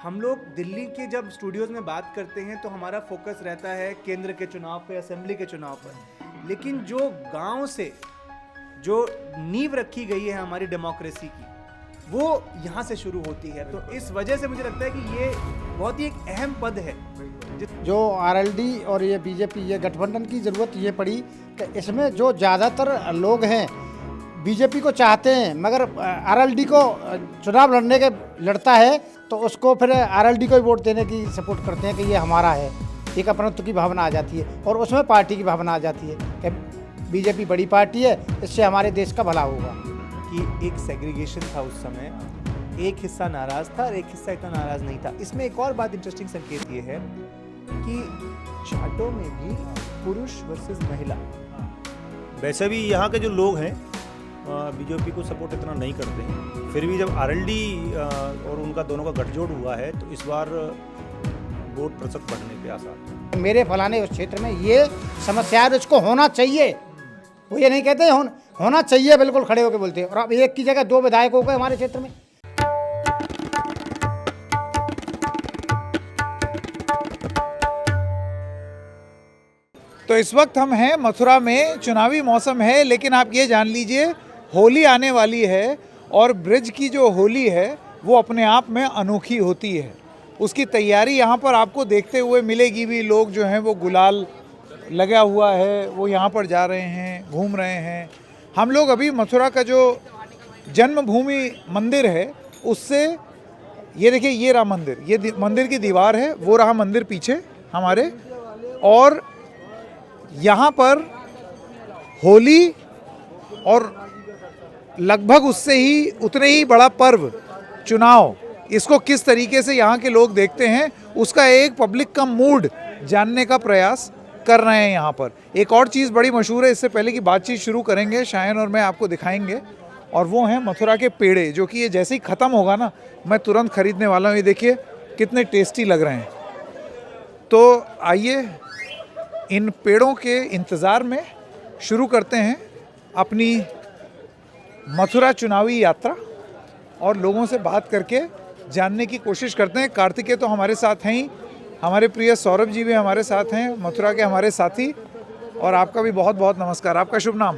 हम लोग दिल्ली के जब स्टूडियोज में बात करते हैं तो हमारा फोकस रहता है केंद्र के चुनाव पे, असेंबली के चुनाव पर, लेकिन जो गांव से जो नींव रखी गई है हमारी डेमोक्रेसी की, वो यहाँ से शुरू होती है। तो इस वजह से मुझे लगता है कि ये बहुत ही एक अहम पद है। जो आरएलडी और ये बीजेपी, ये गठबंधन की ज़रूरत ये पड़ी कि इसमें जो ज़्यादातर लोग हैं बीजेपी को चाहते हैं, मगर आरएलडी को चुनाव लड़ता है तो उसको फिर आरएलडी को ही वोट देने की सपोर्ट करते हैं कि ये हमारा है। एक अपनत्व की भावना आ जाती है और उसमें पार्टी की भावना आ जाती है कि बीजेपी बड़ी पार्टी है, इससे हमारे देश का भला होगा। कि एक सेग्रीगेशन था उस समय, एक हिस्सा नाराज था और एक हिस्सा इतना नाराज नहीं था। इसमें एक और बात इंटरेस्टिंग संकेत ये है कि जाटों में भी पुरुष वर्सेस महिला, वैसे भी यहाँ के जो लोग हैं बीजेपी को सपोर्ट इतना नहीं करते हैं, फिर भी जब आरएलडी और उनका दोनों का गठजोड़ हुआ है तो इस बार वोट प्रतिशत बढ़ने के आसार। मेरे फलाने उस क्षेत्र में ये समस्या है, इसको होना चाहिए। वो ये नहीं कहते होना चाहिए, बिल्कुल खड़े होकर बोलते हैं। और अब एक की जगह दो विधायक हो गए हमारे क्षेत्र में। तो इस वक्त हम हैं मथुरा में, चुनावी मौसम है, लेकिन आप ये जान लीजिए होली आने वाली है और ब्रिज की जो होली है वो अपने आप में अनोखी होती है। उसकी तैयारी यहाँ पर आपको देखते हुए मिलेगी भी। लोग जो हैं वो गुलाल लगा हुआ है, वो यहाँ पर जा रहे हैं, घूम रहे हैं। हम लोग अभी मथुरा का जो जन्मभूमि मंदिर है उससे, ये देखिए ये रहा मंदिर, ये मंदिर की दीवार है, वो रहा मंदिर पीछे हमारे। और यहाँ पर होली और लगभग उससे ही उतने ही बड़ा पर्व चुनाव, इसको किस तरीके से यहाँ के लोग देखते हैं उसका एक पब्लिक का मूड जानने का प्रयास कर रहे हैं यहाँ पर। एक और चीज़ बड़ी मशहूर है, इससे पहले की बातचीत शुरू करेंगे शायन और मैं आपको दिखाएंगे, और वो हैं मथुरा के पेड़े, जो कि ये जैसे ही ख़त्म होगा ना मैं तुरंत खरीदने वाला हूँ। ये देखिए कितने टेस्टी लग रहे हैं। तो आइए इन पेड़ों के इंतज़ार में शुरू करते हैं अपनी मथुरा चुनावी यात्रा और लोगों से बात करके जानने की कोशिश करते हैं। कार्तिकेय तो हमारे साथ हैं ही, हमारे प्रिय सौरभ जी भी हमारे साथ हैं, मथुरा के हमारे साथी। और आपका भी बहुत बहुत नमस्कार। आपका शुभ नाम?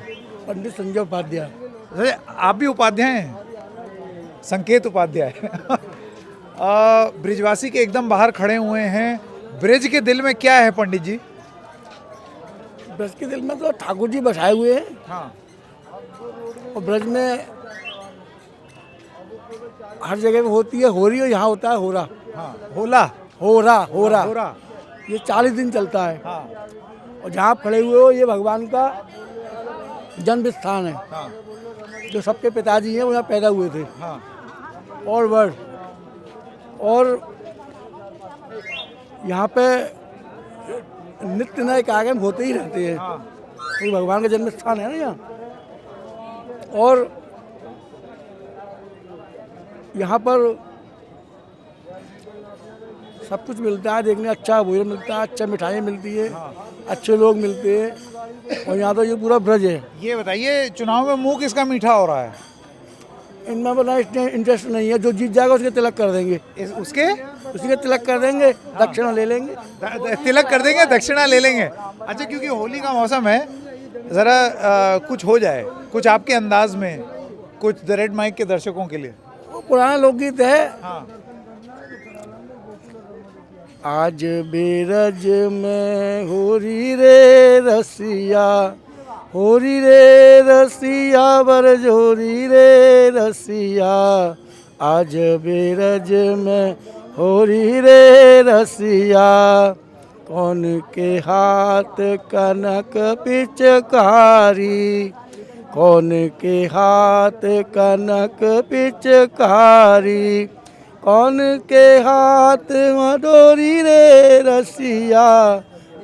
पंडित संजय उपाध्याय। अरे आप भी उपाध्याय हैं? संकेत उपाध्याय। ब्रिजवासी के एकदम बाहर खड़े हुए हैं। ब्रिज के दिल में क्या है पंडित जी? ब्रज के दिल में तो ठाकुर जी बसाए हुए हैं। हाँ। और ब्रज में हर जगह में होती है होरी, और यहाँ होता है होरा। हाँ, होला होरा होरा होरा। ये 40 दिन चलता है। हाँ और जहाँ आप खड़े हुए हो ये भगवान का जन्म स्थान है। हाँ जो सबके पिताजी हैं वो यहाँ पैदा हुए थे। हाँ और वर्ड और यहाँ पे नित्य नए कार्यक्रम होते ही रहते हैं। हाँ। तो भगवान का जन्म स्थान है ना यहाँ। और यहाँ पर सब कुछ मिलता है, देखने अच्छा भोजन मिलता है, अच्छा मिठाई मिलती है, अच्छे लोग मिलते हैं। और यहाँ तो ये पूरा ब्रज है। ये बताइए चुनाव में मुंह किसका मीठा हो रहा है? इनमें बना इंटरेस्ट नहीं है, जो जीत जाएगा उसके तिलक कर देंगे। उसके उसी के तिलक कर देंगे, दक्षिणा ले लेंगे। तिलक कर देंगे, दक्षिणा ले लेंगे। अच्छा, क्योंकि होली का मौसम है, ज़रा कुछ हो जाए, कुछ आपके अंदाज में, कुछ द रेड माइक के दर्शकों के लिए। वो पुराना लोकगीत है। हाँ। आज बेरज में होरी रे रसिया, होरी रे रसिया बरज होरी रे रसिया। आज बेरज में होरी रे रसिया, कौन के हाथ कनक पिचकारी, कौन के हाथ कनक पिचकारी, कौन के हाथ मडोरी रे रसिया।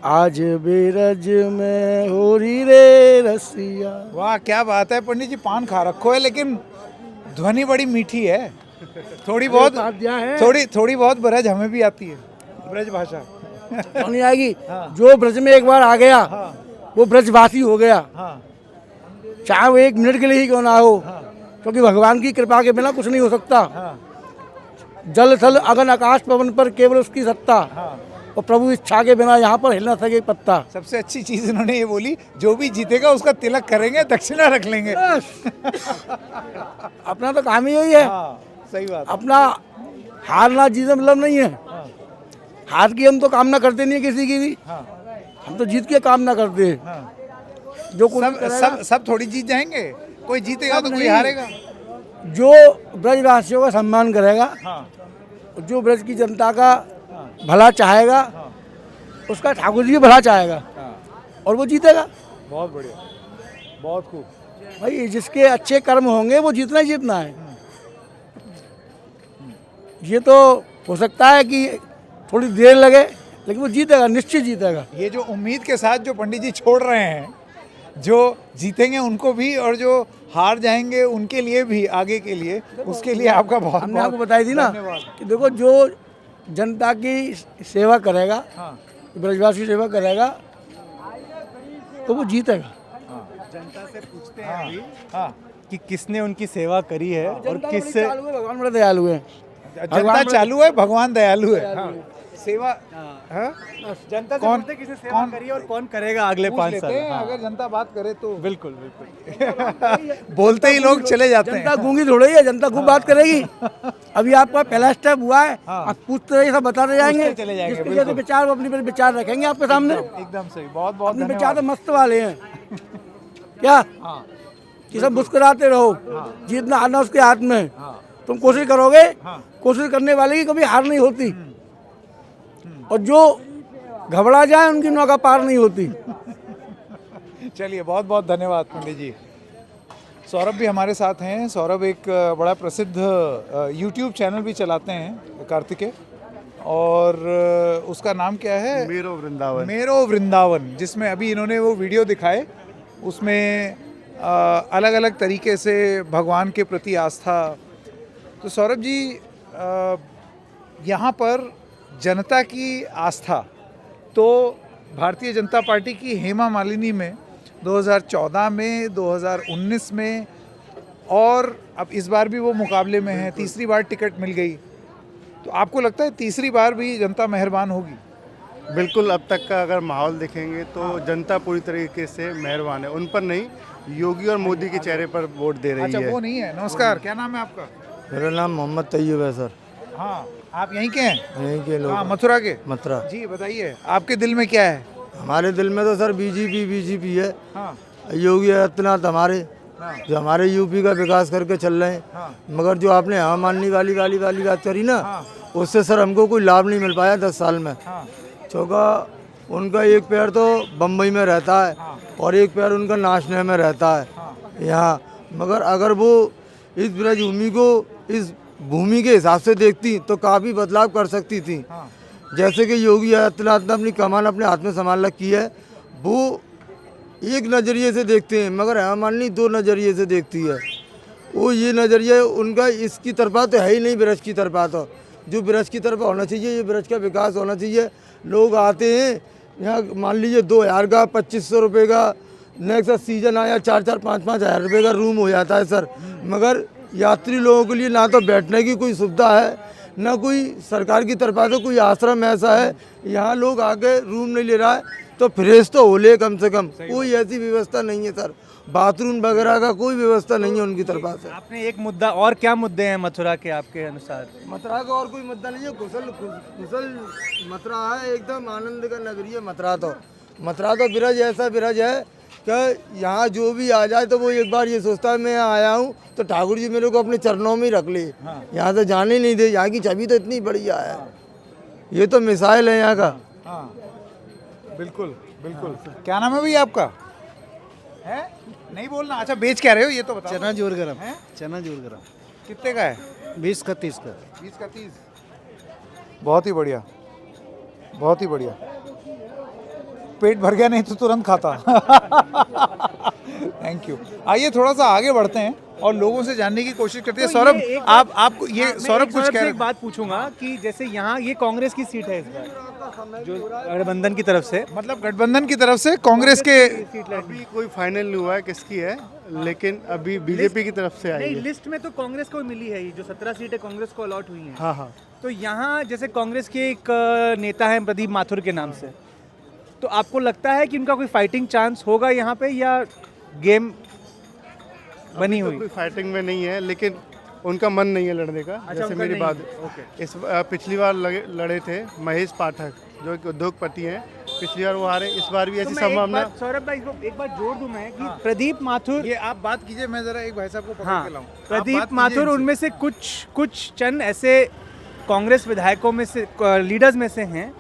आज बेरज में होरी रे रसिया। वाह, क्या बात है पंडित जी। पान खा रखो है लेकिन ध्वनि बड़ी मीठी है। थोड़ी बहुत थोड़ी बहुत ब्रज हमें भी आती है, ब्रज भाषा। नहीं आएगी। हाँ। जो ब्रज में एक बार आ गया हाँ। वो ब्रजवासी हो गया। हाँ। चाहे वो एक मिनट के लिए ही क्यों ना हो। हाँ। क्योंकि भगवान की कृपा के बिना कुछ नहीं हो सकता। हाँ। जल थल अगन आकाश पवन पर केवल उसकी सत्ता, और प्रभु इच्छा के बिना यहाँ पर हिल न सके पत्ता। सबसे अच्छी चीज इन्होंने ये बोली, जो भी जीतेगा उसका तिलक करेंगे, दक्षिणा रख लेंगे। अपना तो काम ही यही है। हाँ, सही बात। अपना हारना जीत में मतलब नहीं है। हार की हम तो कामना करते नहीं है किसी की भी, हम तो जीत की कामना करते हैं। जो कोई सब थोड़ी जीत जाएंगे, कोई जीतेगा तो कोई हारेगा। जो ब्रजवासियों का सम्मान करेगा, जो ब्रज की जनता का भला चाहेगा, उसका ठाकुर जी भी भला चाहेगा, और वो जीतेगा। बहुत बढ़िया, बहुत खूब। भाई जिसके अच्छे कर्म होंगे वो जीतना ही जीतना है। ये तो हो सकता है कि थोड़ी देर लगे, लेकिन वो जीतेगा, निश्चित जीतेगा। ये जो उम्मीद के साथ जो पंडित जी छोड़ रहे हैं, जो जीतेंगे उनको भी और जो हार जाएंगे उनके लिए भी, आगे के लिए, उसके लिए आपका बहुत हमने आपको बताई थी ना कि देखो, जो जनता की सेवा करेगा, ब्रजवासी की सेवा करेगा, तो वो जीतेगा। जनता से पूछते हैं अभी कि किसने उनकी सेवा करी है और जनता किस बड़ी चालू है, भगवान बड़े दयालु है। जनता चालू है, भगवान दयालु है। सेवा जनता से कौन- पूछते हैं किसने सेवा करी है और कौन करेगा अगले 5 साल। अगर जनता बात करे तो बिल्कुल बिल्कुल। बोलते ही लोग चले जाते जनता हैं। गूंगी थोड़ी है, जनता खूब बात करेगी। अभी आपका पहला स्टेप हुआ है, आप पूछते रहिए, सब बताते जाएंगे। पूछते चले जाएंगे, जिसके जैसे विचार वो अपनी पर विचार रखेंगे आपके सामने। एकदम सही, बहुत बहुत अपने विचार तो धन्यवाद। मस्त वाले हैं क्या, कि सब मुस्कुराते रहो, जीतना हारना उसके हाथ में है। तुम कोशिश करोगे, कोशिश करने वाले की कभी हार नहीं होती, और जो घबरा जाए उनकी नौका पार नहीं होती। चलिए, बहुत बहुत धन्यवाद पंडित जी। सौरभ भी हमारे साथ हैं। सौरभ एक बड़ा प्रसिद्ध YouTube चैनल भी चलाते हैं, कार्तिकेय, और उसका नाम क्या है? मेरो वृंदावन। मेरो वृंदावन, जिसमें अभी इन्होंने वो वीडियो दिखाए, उसमें अलग अलग तरीके से भगवान के प्रति आस्था। तो सौरभ जी, यहाँ पर जनता की आस्था तो भारतीय जनता पार्टी की हेमा मालिनी में 2014 में, 2019 में, और अब इस बार भी वो मुकाबले में है, तीसरी बार टिकट मिल गई। तो आपको लगता है तीसरी बार भी जनता मेहरबान होगी? बिल्कुल, अब तक का अगर माहौल देखेंगे तो जनता पूरी तरीके से मेहरबान है। उन पर नहीं, योगी और मोदी के चेहरे पर वोट दे रही अच्छा, है। वो नहीं है। नमस्कार, क्या नाम है आपका? मेरा नाम मोहम्मद तैयब है सर। हाँ, आप यहीं के हैं? यहीं के लोग। हाँ, मथुरा के। मथुरा। जी बताइए, आपके दिल में क्या है? हमारे दिल में तो सर बीजेपी है। हाँ, योगी आदित्यनाथ हमारे, जो हमारे यूपी का विकास करके चल रहे हैं। मगर जो आपने हाँ मानने वाली बात करी ना, उससे सर हमको कोई लाभ नहीं मिल पाया 10 साल में। चौका उनका एक पैर तो बम्बई में रहता है और एक पैर उनका नाशने में रहता है यहाँ। मगर अगर वो इस ब्रजभूमि को इस भूमि के हिसाब से देखती तो काफ़ी बदलाव कर सकती थी। जैसे कि योगी आदित्यनाथ ने अपनी कमान अपने हाथ में संभाल रखी है, वो एक नज़रिए से देखते हैं, मगर हेमा मालिनी 2 नज़रिए से देखती है। वो ये नज़रिया उनका इसकी तरफा तो है ही नहीं, ब्रज की तरफा तो जो ब्रज की तरफ होना चाहिए, ये ब्रज का विकास होना चाहिए। लोग आते हैं यहाँ, मान लीजिए 2000 का 2500 रुपये का नेक्स्ट सीजन आया, 4-4, 5-5 हज़ार रुपये का रूम हो जाता है सर। मगर यात्री लोगों के लिए ना तो बैठने की कोई सुविधा है, ना कोई सरकार की तरफा से कोई आश्रम ऐसा है। यहाँ लोग आके रूम नहीं ले रहा है तो फ्रेश तो हो ले कम से कम, कोई ऐसी व्यवस्था नहीं है सर। बाथरूम वगैरह का कोई व्यवस्था नहीं है उनकी तरफा से। आपने एक मुद्दा, और क्या मुद्दे हैं मथुरा के आपके अनुसार? मथुरा का और कोई मुद्दा नहीं है, कुशल मथुरा है, एकदम आनंद का नगरी है मथुरा तो। मथुरा तो ब्रज ऐसा ब्रज है कि यहाँ जो भी आ जाए तो वो एक बार ये सोचता है मैं यहाँ आया हूँ तो ठाकुर जी मेरे को अपने चरणों में ही रख ले, यहाँ से जाने नहीं दे। यहाँ की छवि तो इतनी बढ़िया है, ये तो मिसाइल है यहाँ का। हाँ, बिल्कुल बिल्कुल। क्या नाम है भैया आपका? है नहीं बोलना। अच्छा, बेच क्या रहे हो ये तो बताओ। चना जोर गरम हैं? चना जोर गरम कितने का है? 20 का 30 का। 20 का 30। बहुत ही बढ़िया, बहुत ही बढ़िया। पेट भर गया नहीं तो तुरंत खाता। Thank you. आइए थोड़ा सा आगे बढ़ते हैं और लोगों से जानने की कोशिश करते हैं। सौरभ, आपको ये सौरभ कुछ कह रहे एक बात पूछूंगा कि जैसे यहाँ ये कांग्रेस की सीट है इस बार, जो गठबंधन की तरफ से, मतलब गठबंधन की तरफ से कांग्रेस के अभी कोई फाइनल नहीं हुआ है किसकी है, लेकिन अभी बीजेपी की तरफ से आई नहीं, है। लिस्ट में तो कांग्रेस को मिली है, ये जो 17 सीटें कांग्रेस को अलॉट हुई हैं। हाँ हाँ। तो यहाँ जैसे कांग्रेस के एक नेता हैं प्रदीप माथुर के नाम से, तो आपको लगता है कि उनका कोई फाइटिंग चांस होगा यहाँ पे, या गेम बनी तो हुई? कोई फाइटिंग में नहीं है, लेकिन उनका मन नहीं है लड़ने का। जैसे उनका मेरी नहीं बात, है, ओके। इस पिछली बार लड़े थे महेश पाठक, जो एक उद्योगपति हैं। पिछली बार वो हारे, इस बार भी तो ऐसी मैं एक संभावना। बात, सौरभ भाई को एक बात जोड़ दूं मैं कि प्रदीप माथुर, ये आप बात कीजिए, मैं जरा एक भाई साहब को पकड़ हाँ, के लाऊं। आप बात प्रदीप कीजिए माथुर इनसे। उनमें से कुछ चंद ऐसे कांग्रेस विधायकों में से, लीडर्स में से हैं।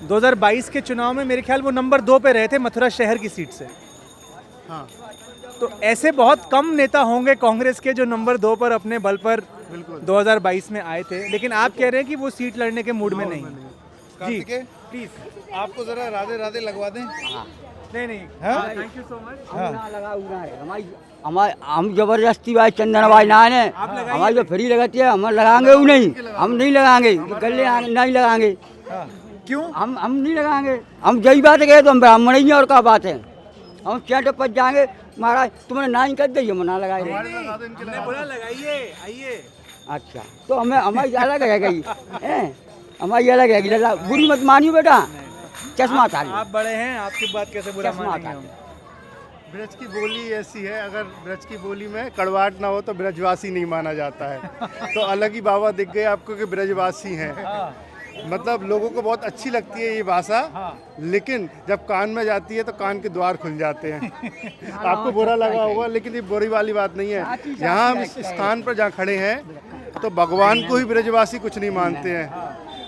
2022 के चुनाव में मेरे ख्याल वो नंबर 2 पे रहे थे मथुरा शहर की सीट से। हाँ तो ऐसे बहुत कम नेता होंगे कांग्रेस के जो नंबर 2 पर अपने बल पर 2022 में आए थे, लेकिन आप कह रहे हैं कि वो सीट लड़ने के मूड में नहीं। जी कार्तिकेय, प्लीज। आपको जरा राधे राधे लगवा दें। नहीं, हाँ? Thank you so much. हमारे हम जबरदस्ती भाई चंदन भाई ना है हमारी जो फ्री लगाती है हम लगाएंगे वो नहीं, हम नहीं लगाएंगे, गले नहीं लगाएंगे, हाँ। क्यों? हम नहीं लगाएंगे। हम यही बात कहे तो हम ब्राह्मण ही हैं, और क्या बात है। हम चैट पच जाएंगे, महाराज तुमने ना ही कर दी, हम ना लगाए। हमने बोला लगाइए, आइए। अच्छा, तो हमें हमारी अलग रहेगी, हमारी अलग रहेगी। दादा बुरी मत मानियो बेटा, चश्मा था। आप बड़े हैं, आपकी बात कैसे बुरा चश्मा मानेंगे था। हम? ब्रज की बोली ऐसी है, अगर ब्रज की बोली में कड़वाहट ना हो तो ब्रजवासी नहीं माना जाता है। तो अलग ही बाबा दिख गए आपको कि ब्रजवासी हैं। मतलब लोगों को बहुत अच्छी लगती है ये भाषा, लेकिन जब कान में जाती है तो कान के द्वार खुल जाते हैं। आपको बुरा लगा होगा, लेकिन ये बुरी वाली बात नहीं है। यहाँ हम इस स्थान पर जहाँ खड़े हैं तो भगवान को ही ब्रजवासी कुछ नहीं मानते हैं।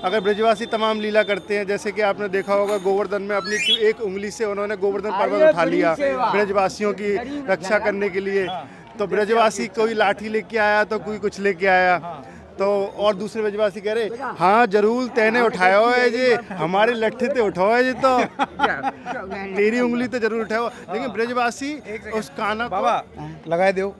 अगर ब्रजवासी तमाम लीला करते हैं, जैसे कि आपने देखा होगा गोवर्धन में अपनी एक उंगली से उन्होंने गोवर्धन पर्वत उठा लिया ब्रजवासियों की रक्षा करने के लिए। तो ब्रजवासी कोई लाठी लेके आया तो कोई कुछ लेके आया, तो और दूसरे ब्रजवासी कह रहे हाँ जरूर तैने उठाया हो है जी, हमारे लट्ठे ते उठाओ है जी, तो तेरी उंगली तो जरूर उठाओ। लेकिन ब्रजवासी उस काना को बाबा लगाए दो।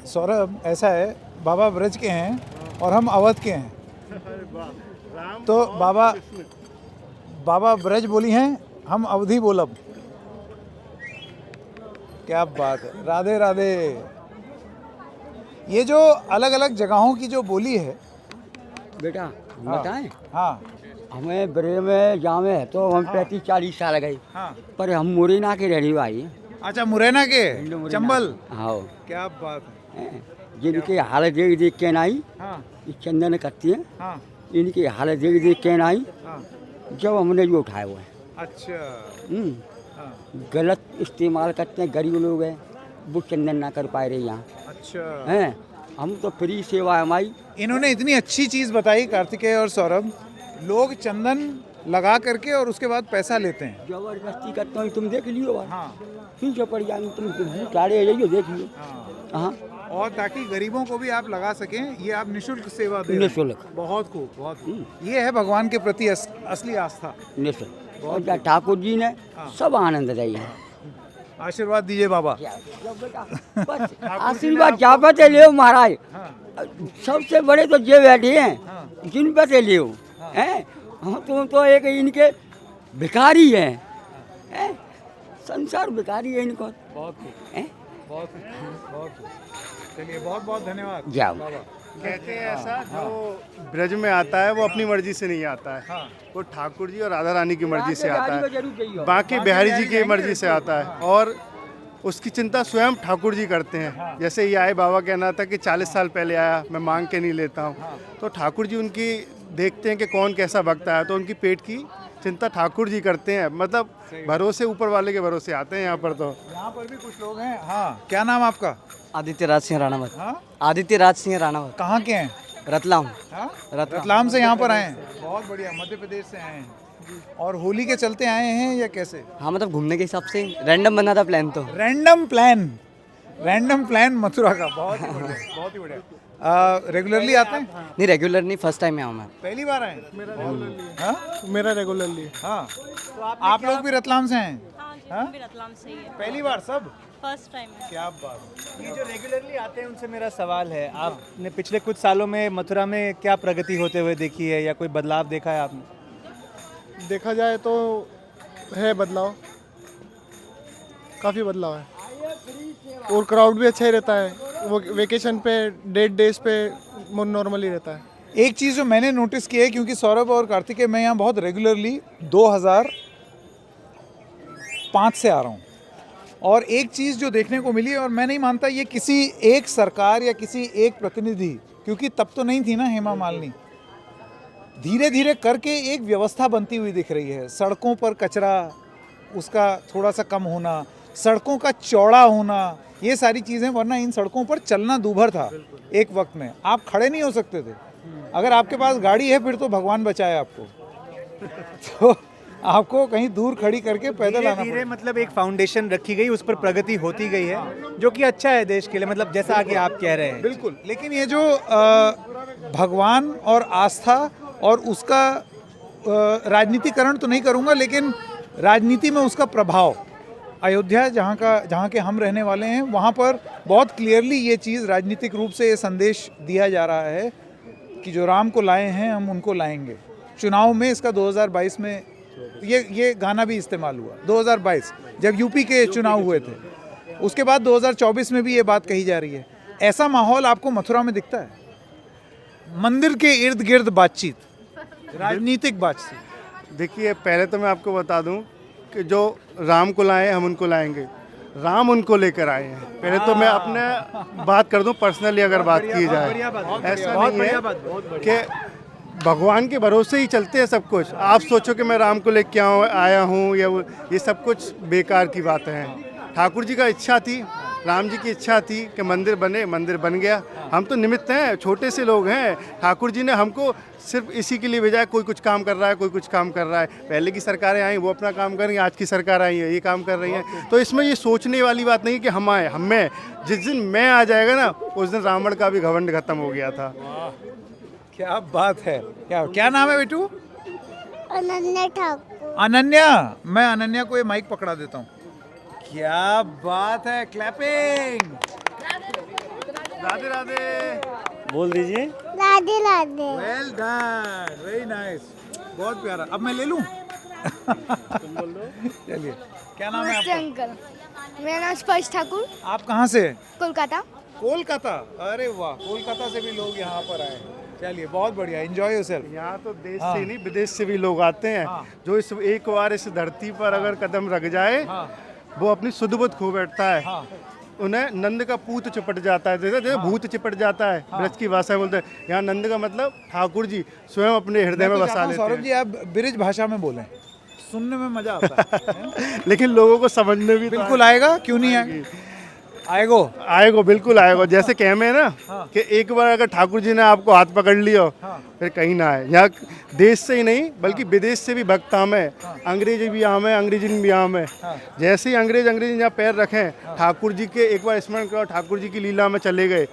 सौरभ, ऐसा है, बाबा ब्रज के हैं और हम अवध के हैं, तो बाबा ब्रज बोली हैं, हम अवधि बोलब। क्या बात है, राधे राधे। ये जो अलग अलग जगहों की जो बोली है बेटा बताएं, हाँ हमें ब्रे में जामे है तो हम 35-40 साल गए, हाँ। पर हम मुरैना के रहने भाई। अच्छा, मुरैना के चंबल। हाँ, क्या बात है। जिनके हालत देख के नहीं, हाँ ये चंदन करती है, हाँ इनकी हालत देख के नहीं, हाँ। जब हमने जो उठाया हुआ है। अच्छा, हाँ, गलत इस्तेमाल करते हैं, गरीब लोग हैं वो चंदन ना कर पाए रहे यहाँ अच्छा। हैं। हम तो फ्री सेवा है हमारी। इन्होंने इतनी अच्छी चीज़ बताई कार्तिकेय और सौरभ, लोग चंदन लगा करके और उसके बाद पैसा लेते हैं। जबरदस्ती करते हो, तुम देख लियो बात, हाँ पीछे पड़ जाएंगे, तुम सारे जाइए देख लियो। हाँ। हाँ, और ताकि गरीबों को भी आप लगा सकें, ये आप निशुल्क सेवा दे रहे हैं। निःशुल्क। बहुत खूब, बहुत खूब। ये है भगवान के प्रति असली आस्था। निःशुल्क। और ठाकुर जी ने सब आनंद दिया है। आशीर्वाद दीजिए बाबा। बस आशीर्वाद जा पे ले महाराज, सबसे बड़े तो जे बैठे हैं जिन पे ले हैं। हम तो एक इनके भिखारी हैं, संसार भिखारी है इनको। बहुत खूब, बहुत खूब, बहुत खूब। चलिए, बहुत बहुत धन्यवाद। जाओ। कहते हैं ऐसा, जो ब्रज में आता है वो अपनी मर्जी से नहीं आता है, वो ठाकुर जी और राधा रानी की मर्जी से आता है, बाकी बिहारी जी की मर्जी से आता है, और उसकी चिंता स्वयं ठाकुर जी करते हैं। जैसे ये आए, बाबा कहना था कि 40 साल पहले आया, मैं मांग के नहीं लेता हूँ, तो ठाकुर जी उनकी देखते हैं कि कौन कैसा भक्त आया, तो उनकी पेट की चिंता ठाकुर जी करते हैं। मतलब भरोसे ऊपर वाले के भरोसे आते हैं यहाँ पर। तो यहाँ पर भी कुछ लोग हैं। हाँ, क्या नाम आपका? आदित्य राज सिंह राणावत। हाँ, आदित्य राज सिंह राणावत, कहाँ के हैं? रतलाम। हाँ? रतलाम। रतलाम से यहाँ पर आए हैं। बहुत बढ़िया, मध्य प्रदेश से आए हैं। और होली के चलते आए हैं या कैसे? हाँ, मतलब घूमने के हिसाब से रैंडम बना था प्लान। तो रैंडम प्लान मथुरा का। बहुत ही बढ़िया, बहुत ही बढ़िया। रेगुलरली आते हैं? नहीं, रेगुलर नहीं, फर्स्ट टाइम आया मैं। पहली बार आए? मेरा रेगुलरली। हाँ, आप लोग भी रतलाम से हैं? हाँ, भी रतलाम से ही है। पहली बार सब? फर्स्ट टाइम है। क्या बात। ये जो रेगुलरली आते हैं उनसे मेरा सवाल है, आपने पिछले कुछ सालों में मथुरा में क्या प्रगति होते हुए देखी है या कोई बदलाव देखा है आपने? देखा जाए तो है बदलाव, काफ़ी बदलाव है, और क्राउड भी अच्छा ही रहता है। वो वेकेशन पे डेट डेज पे नॉर्मली रहता है। एक चीज़ जो मैंने नोटिस की है, क्योंकि सौरभ और कार्तिकेय मैं यहाँ बहुत रेगुलरली 2005 से आ रहा हूँ, और एक चीज़ जो देखने को मिली, और मैं नहीं मानता ये किसी एक सरकार या किसी एक प्रतिनिधि, क्योंकि तब तो नहीं थी ना हेमा मालिनी, धीरे धीरे करके एक व्यवस्था बनती हुई दिख रही है। सड़कों पर कचरा उसका थोड़ा सा कम होना, सड़कों का चौड़ा होना, ये सारी चीज़ें, वरना इन सड़कों पर चलना दूभर था एक वक्त में, आप खड़े नहीं हो सकते थे। अगर आपके पास गाड़ी है फिर तो भगवान बचाए आपको, तो आपको कहीं दूर खड़ी करके पैदल आना धीरे मतलब एक फाउंडेशन रखी गई, उस पर प्रगति होती गई है, जो कि अच्छा है देश के लिए, मतलब जैसा आगे आप कह रहे हैं। बिल्कुल। लेकिन ये जो भगवान और आस्था और उसका राजनीतिकरण तो नहीं करूँगा, लेकिन राजनीति में उसका प्रभाव, अयोध्या जहाँ के हम रहने वाले हैं, वहाँ पर बहुत क्लियरली ये चीज़ राजनीतिक रूप से ये संदेश दिया जा रहा है कि जो राम को लाए हैं हम उनको लाएंगे। चुनाव में इसका 2022 में ये गाना भी इस्तेमाल हुआ, 2022 जब यूपी के चुनाव हुए थे, उसके बाद 2024 में भी ये बात कही जा रही है। ऐसा माहौल आपको मथुरा में दिखता है? मंदिर के इर्द गिर्द बातचीत, राजनीतिक बातचीत। देखिए, पहले तो मैं आपको बता दूं कि जो राम को लाए हम उनको लाएंगे, राम उनको लेकर आए हैं। पहले तो मैं अपने बात कर दूं, पर्सनली अगर बात की जाए, ऐसा नहीं है कि भगवान के भरोसे ही चलते हैं सब कुछ। आप सोचो कि मैं राम को लेके आया हूँ या ये सब कुछ बेकार की बातें हैं। ठाकुर जी का इच्छा थी, राम जी की इच्छा थी कि मंदिर बने, मंदिर बन गया। हम तो निमित्त हैं, छोटे से लोग हैं। ठाकुर जी ने हमको सिर्फ इसी के लिए भेजा, कोई कुछ काम कर रहा है, कोई कुछ काम कर रहा है। पहले की सरकारें आई वो अपना काम कर रही हैं, आज की सरकार आई है ये काम कर रही हैं। तो इसमें ये सोचने वाली बात नहीं कि हम आए, हमें जिस दिन मैं आ जाएगा ना, उस दिन रावण का भी घमंड खत्म हो गया था। क्या बात है। क्या नाम है बेटू? अनन्या ठाकुर। अनन्या। मैं अनन्या को ये माइक पकड़ा देता हूँ। क्या बात है, क्लैपिंग। राधे राधे बोल दीजिए। Radhe Radhe. Well done, very nice, बहुत प्यारा। अब मैं ले लूँ? तुम बोल दो। चलिए, क्या नाम है आपका? अंकल, मेरा नाम स्पर्श ठाकुर। आप कहाँ से? कोलकाता। कोलकाता। अरे वाह, कोलकाता से भी लोग यहाँ पर आए। चलिए, बहुत बढ़िया, एंजॉय योरसेल्फ। यहाँ तो देश से नहीं विदेश से भी लोग आते हैं। जो इस एक बार इस धरती पर अगर कदम रख जाए, वो अपनी सुध बुध खो बैठता है। उन्हें नंद का पूत चिपट जाता है, जैसे भूत चिपट जाता है, ब्रज की भाषा में बोलते हैं। यहाँ नंद का मतलब ठाकुर जी स्वयं अपने हृदय में बसा लेते हैं। सौरभ जी, आप ब्रिज भाषा में बोलें, सुनने में मजा आता है। लेकिन लोगों को समझने भी बिल्कुल आएगा, क्यों नहीं आएगा? आएगो, बिल्कुल आएगा। जैसे कह में ना कि एक बार अगर ठाकुर जी ने आपको हाथ पकड़ लिया, फिर कहीं ना आए। यहाँ देश से ही नहीं बल्कि विदेश से भी भक्त आम है, अंग्रेजी भी आम है, अंग्रेजी भी आम है। जैसे ही अंग्रेजी यहाँ पैर रखें, ठाकुर जी के एक बार स्मरण करो, ठाकुर जी की लीला में चले गए,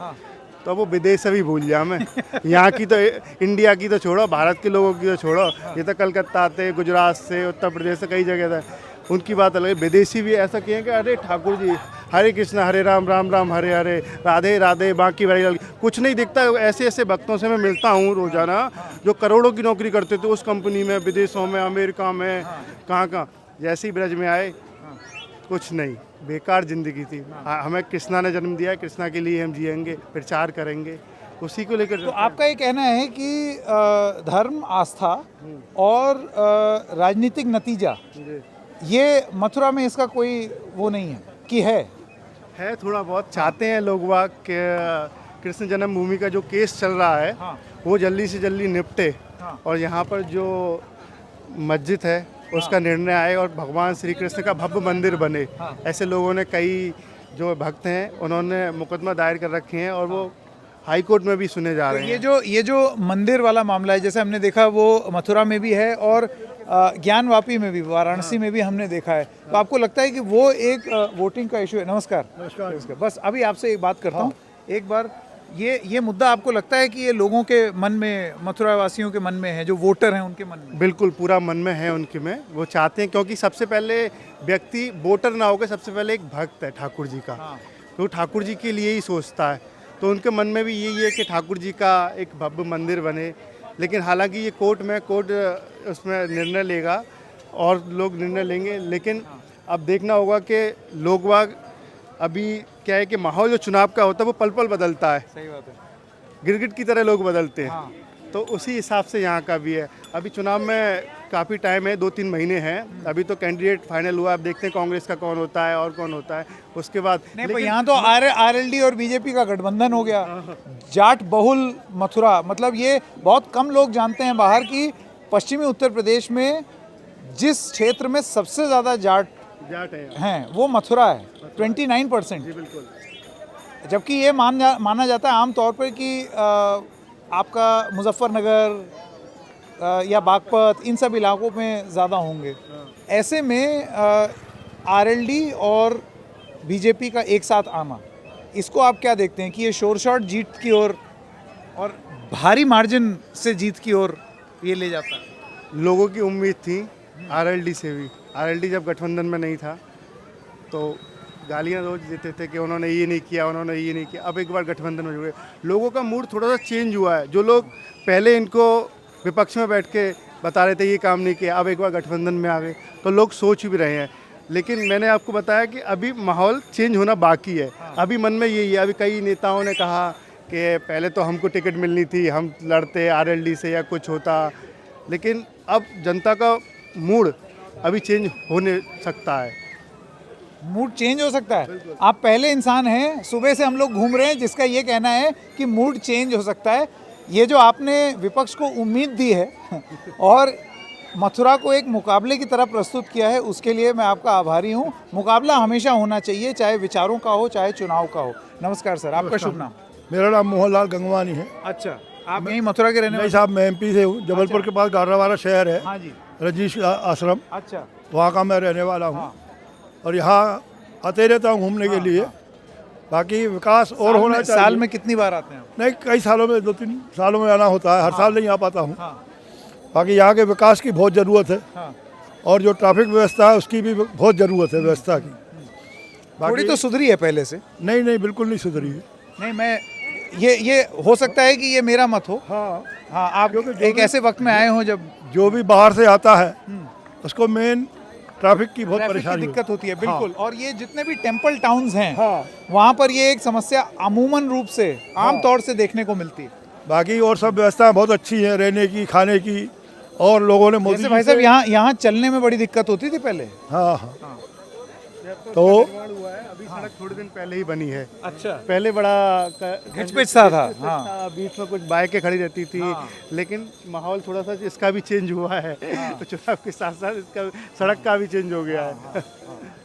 तो वो विदेश से भी भूल जाए। मैं यहाँ की तो, इंडिया की तो छोड़ो, भारत के लोगों की तो छोड़ो, ये तो कलकत्ता आते, गुजरात से, उत्तर प्रदेश से, कई जगह से, उनकी बात अलग है। विदेशी भी ऐसा किए कि अरे ठाकुर जी हरे कृष्णा हरे राम राम राम हरे हरे, राधे राधे, बाकी भाई कुछ नहीं दिखता। ऐसे ऐसे भक्तों से मैं मिलता हूँ रोजाना, जो करोड़ों की नौकरी करते थे उस कंपनी में, विदेशों में, अमेरिका में, कहाँ। जैसे ही ब्रज में आए, कुछ नहीं, बेकार जिंदगी थी। हमें कृष्णा ने जन्म दिया है, कृष्णा के लिए हम जिएंगे, प्रचार करेंगे, उसी को लेकर। तो आपका ये कहना है कि धर्म, आस्था और राजनीतिक नतीजा, ये मथुरा में इसका कोई वो नहीं है कि है थोड़ा बहुत चाहते हैं लोग वाग के कृष्ण जन्मभूमि का जो केस चल रहा है, वो जल्दी से जल्दी निपटे, और यहाँ पर जो मस्जिद है उसका निर्णय आए और भगवान श्री कृष्ण का भव्य मंदिर बने। ऐसे लोगों ने, कई जो भक्त हैं उन्होंने मुकदमा दायर कर रखे हैं, और वो हाई कोर्ट में भी सुने जा रहे हैं। ये जो मंदिर वाला मामला है, जैसे हमने देखा वो मथुरा में भी है और ज्ञानवापी में भी, वाराणसी में भी हमने देखा है। तो आपको लगता है कि वो एक वोटिंग का इशू है? नमस्कार। बस अभी आपसे एक बात करता हूँ, एक बार ये मुद्दा आपको लगता है कि ये लोगों के मन में, मथुरा वासियों के मन में है, जो वोटर हैं उनके मन में? बिल्कुल पूरा मन में है उनके में, वो चाहते हैं, क्योंकि सबसे पहले व्यक्ति वोटर ना होकर सबसे पहले एक भक्त है ठाकुर जी का, तो ठाकुर जी के लिए ही सोचता है, तो उनके मन में भी यही है कि ठाकुर जी का एक भव्य मंदिर बने। लेकिन हालांकि ये कोर्ट उसमें निर्णय लेगा और लोग निर्णय लेंगे, लेकिन अब देखना होगा कि लोग वाग अभी क्या है कि माहौल जो चुनाव का होता है वो पल पल बदलता है, सही बात है। गिरगिट की तरह लोग बदलते हैं, तो उसी हिसाब से यहाँ का भी है। अभी चुनाव में काफ़ी टाइम है, 2-3 महीने हैं, अभी तो कैंडिडेट फाइनल हुआ, अब देखते हैं कांग्रेस का कौन होता है और कौन होता है उसके बाद। नहीं, पर यहाँ तो आरएलडी और बीजेपी का गठबंधन हो गया, जाट बहुल मथुरा, मतलब ये बहुत कम लोग जानते हैं बाहर की पश्चिमी उत्तर प्रदेश में जिस क्षेत्र में सबसे ज़्यादा जाट हैं वो मथुरा है, 29%। जी बिल्कुल। जबकि ये माना जाता है आमतौर पर कि आपका मुजफ्फरनगर या बागपत इन सब इलाकों में ज़्यादा होंगे। ऐसे में आरएलडी और बीजेपी का एक साथ आना, इसको आप क्या देखते हैं कि ये शोर शॉट जीत की ओर और भारी मार्जिन से जीत की ओर ये ले जाता है? लोगों की उम्मीद थी आरएलडी से भी, आरएलडी जब गठबंधन में नहीं था तो गालियां रोज देते थे कि उन्होंने ये नहीं किया, उन्होंने ये नहीं किया। अब एक बार गठबंधन में जुड़े, लोगों का मूड थोड़ा सा चेंज हुआ है। जो लोग पहले इनको विपक्ष में बैठ के बता रहे थे ये काम नहीं किया, अब एक बार गठबंधन में आ गए तो लोग सोच भी रहे हैं। लेकिन मैंने आपको बताया कि अभी माहौल चेंज होना बाकी है, अभी मन में यही है। अभी कई नेताओं ने कहा कि पहले तो हमको टिकट मिलनी थी, हम लड़ते आरएलडी से या कुछ होता, लेकिन अब जनता का मूड अभी चेंज होने सकता है। मूड चेंज हो सकता है? आप पहले इंसान हैं, सुबह से हम लोग घूम रहे हैं जिसका ये कहना है कि मूड चेंज हो सकता है। ये जो आपने विपक्ष को उम्मीद दी है और मथुरा को एक मुकाबले की तरह प्रस्तुत किया है, उसके लिए मैं आपका आभारी हूँ। मुकाबला हमेशा होना चाहिए, चाहे विचारों का हो चाहे चुनाव का हो। नमस्कार सर, आपका शुभ नाम? मेरा नाम मोहनलाल गंगवानी है। अच्छा, आप यहीं मथुरा के रहने वाले? नहीं साहब, मैं एमपी से हूँ, जबलपुर के पास गाड़रावाला शहर है। हाँ जी। रजीश आश्रम, अच्छा, वहाँ का मैं रहने वाला हूँ। और यहाँ आते रहता हूँ घूमने के लिए। बाकी विकास और होना चाहिए। साल में कितनी बार आते हैं? नहीं, कई सालों में 2-3 सालों में आना होता है, हर साल नहीं आ पाता हूँ। बाकी यहाँ के विकास की बहुत ज़रूरत है और जो ट्रैफिक व्यवस्था है उसकी भी बहुत ज़रूरत है, व्यवस्था की। थोड़ी तो सुधरी है पहले से? नहीं नहीं, बिल्कुल नहीं सुधरी है। नहीं, मैं ये हो सकता है कि ये मेरा मत हो। हाँ हाँ, आप एक ऐसे वक्त में आए हो जब जो भी बाहर से आता है उसको मेन ट्रैफिक की बहुत परेशानी, दिक्कत होती है। बिल्कुल। और ये जितने भी टेम्पल टाउन्स हैं वहाँ पर ये एक समस्या अमूमन रूप से आमतौर से देखने को मिलती है। बाकी और सब व्यवस्था बहुत अच्छी है, रहने की, खाने की, और लोगों ने मोदी जैसे भाई साहब यहाँ चलने में बड़ी दिक्कत होती थी पहले। हाँ हाँ, तो हुआ है, अभी सड़क थोड़े दिन पहले ही बनी है। अच्छा, पहले बड़ा घिचपिचसा था। बीच में कुछ बाइकें खड़ी रहती थी। लेकिन माहौल थोड़ा सा इसका भी चेंज हुआ है। तो चुनाव के साथ साथ इसका सड़क का भी चेंज हो गया है।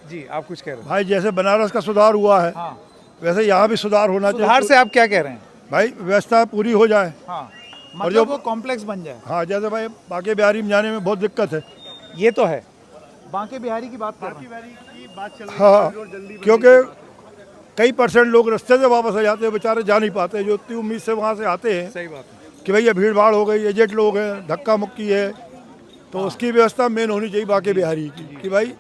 जी, आप कुछ कह रहे हैं? भाई जैसे बनारस का सुधार हुआ है वैसे यहाँ भी सुधार होना चाहिए। सुधार से आप क्या कह रहे हैं? भाई व्यवस्था पूरी हो जाए। और जो वो कॉम्प्लेक्स बन जाए। हाँ, जैसे भाई बांके बिहारी में जाने में बहुत दिक्कत है। ये तो है, बांके बिहारी की बात कर रहे हैं। हाँ, क्योंकि कई % लोग रास्ते से वापस आ जाते हैं, बेचारे जा नहीं पाते, जो इतनी उम्मीद से वहाँ से आते हैं। सही बात है कि भैया भीड़ भाड़ हो गई, एजेंट लोग हैं, धक्का मुक्की है, तो उसकी व्यवस्था मेन होनी चाहिए बांके बिहारी की। कि भाई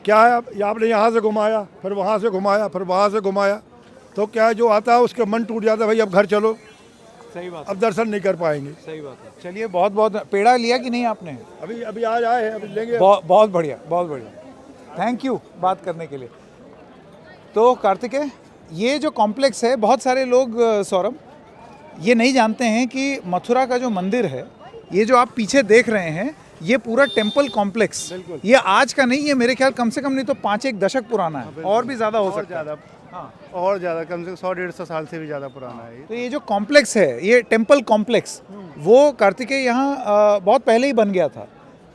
क्या है, आपने यहाँ से घुमाया, फिर वहाँ से घुमाया, फिर वहाँ से घुमाया, तो क्या है, जो आता है उसका मन टूट जाता है, भाई अब घर चलो। सही बात, अब दर्शन नहीं कर पाएंगे। सही बात है। चलिए, बहुत बहुत पेड़ा लिया कि नहीं आपने? अभी आज आए हैं, अभी लेंगे। बहुत बढ़िया, बहुत बढ़िया, थैंक यू बात करने के लिए। तो कार्तिकेय, ये जो कॉम्प्लेक्स है, बहुत सारे लोग सौरभ ये नहीं जानते हैं कि मथुरा का जो मंदिर है, ये जो आप पीछे देख रहे हैं, ये पूरा टेम्पल कॉम्प्लेक्स, ये आज का नहीं, ये मेरे ख्याल कम से कम नहीं तो 5-1 दशक पुराना है, और भी ज़्यादा हो सकता है। और ज़्यादा, कम से कम 100-150 साल से भी ज़्यादा पुराना है। तो ये जो कॉम्प्लेक्स है, ये टेम्पल कॉम्प्लेक्स, वो कार्तिकेय यहाँ बहुत पहले ही बन गया था।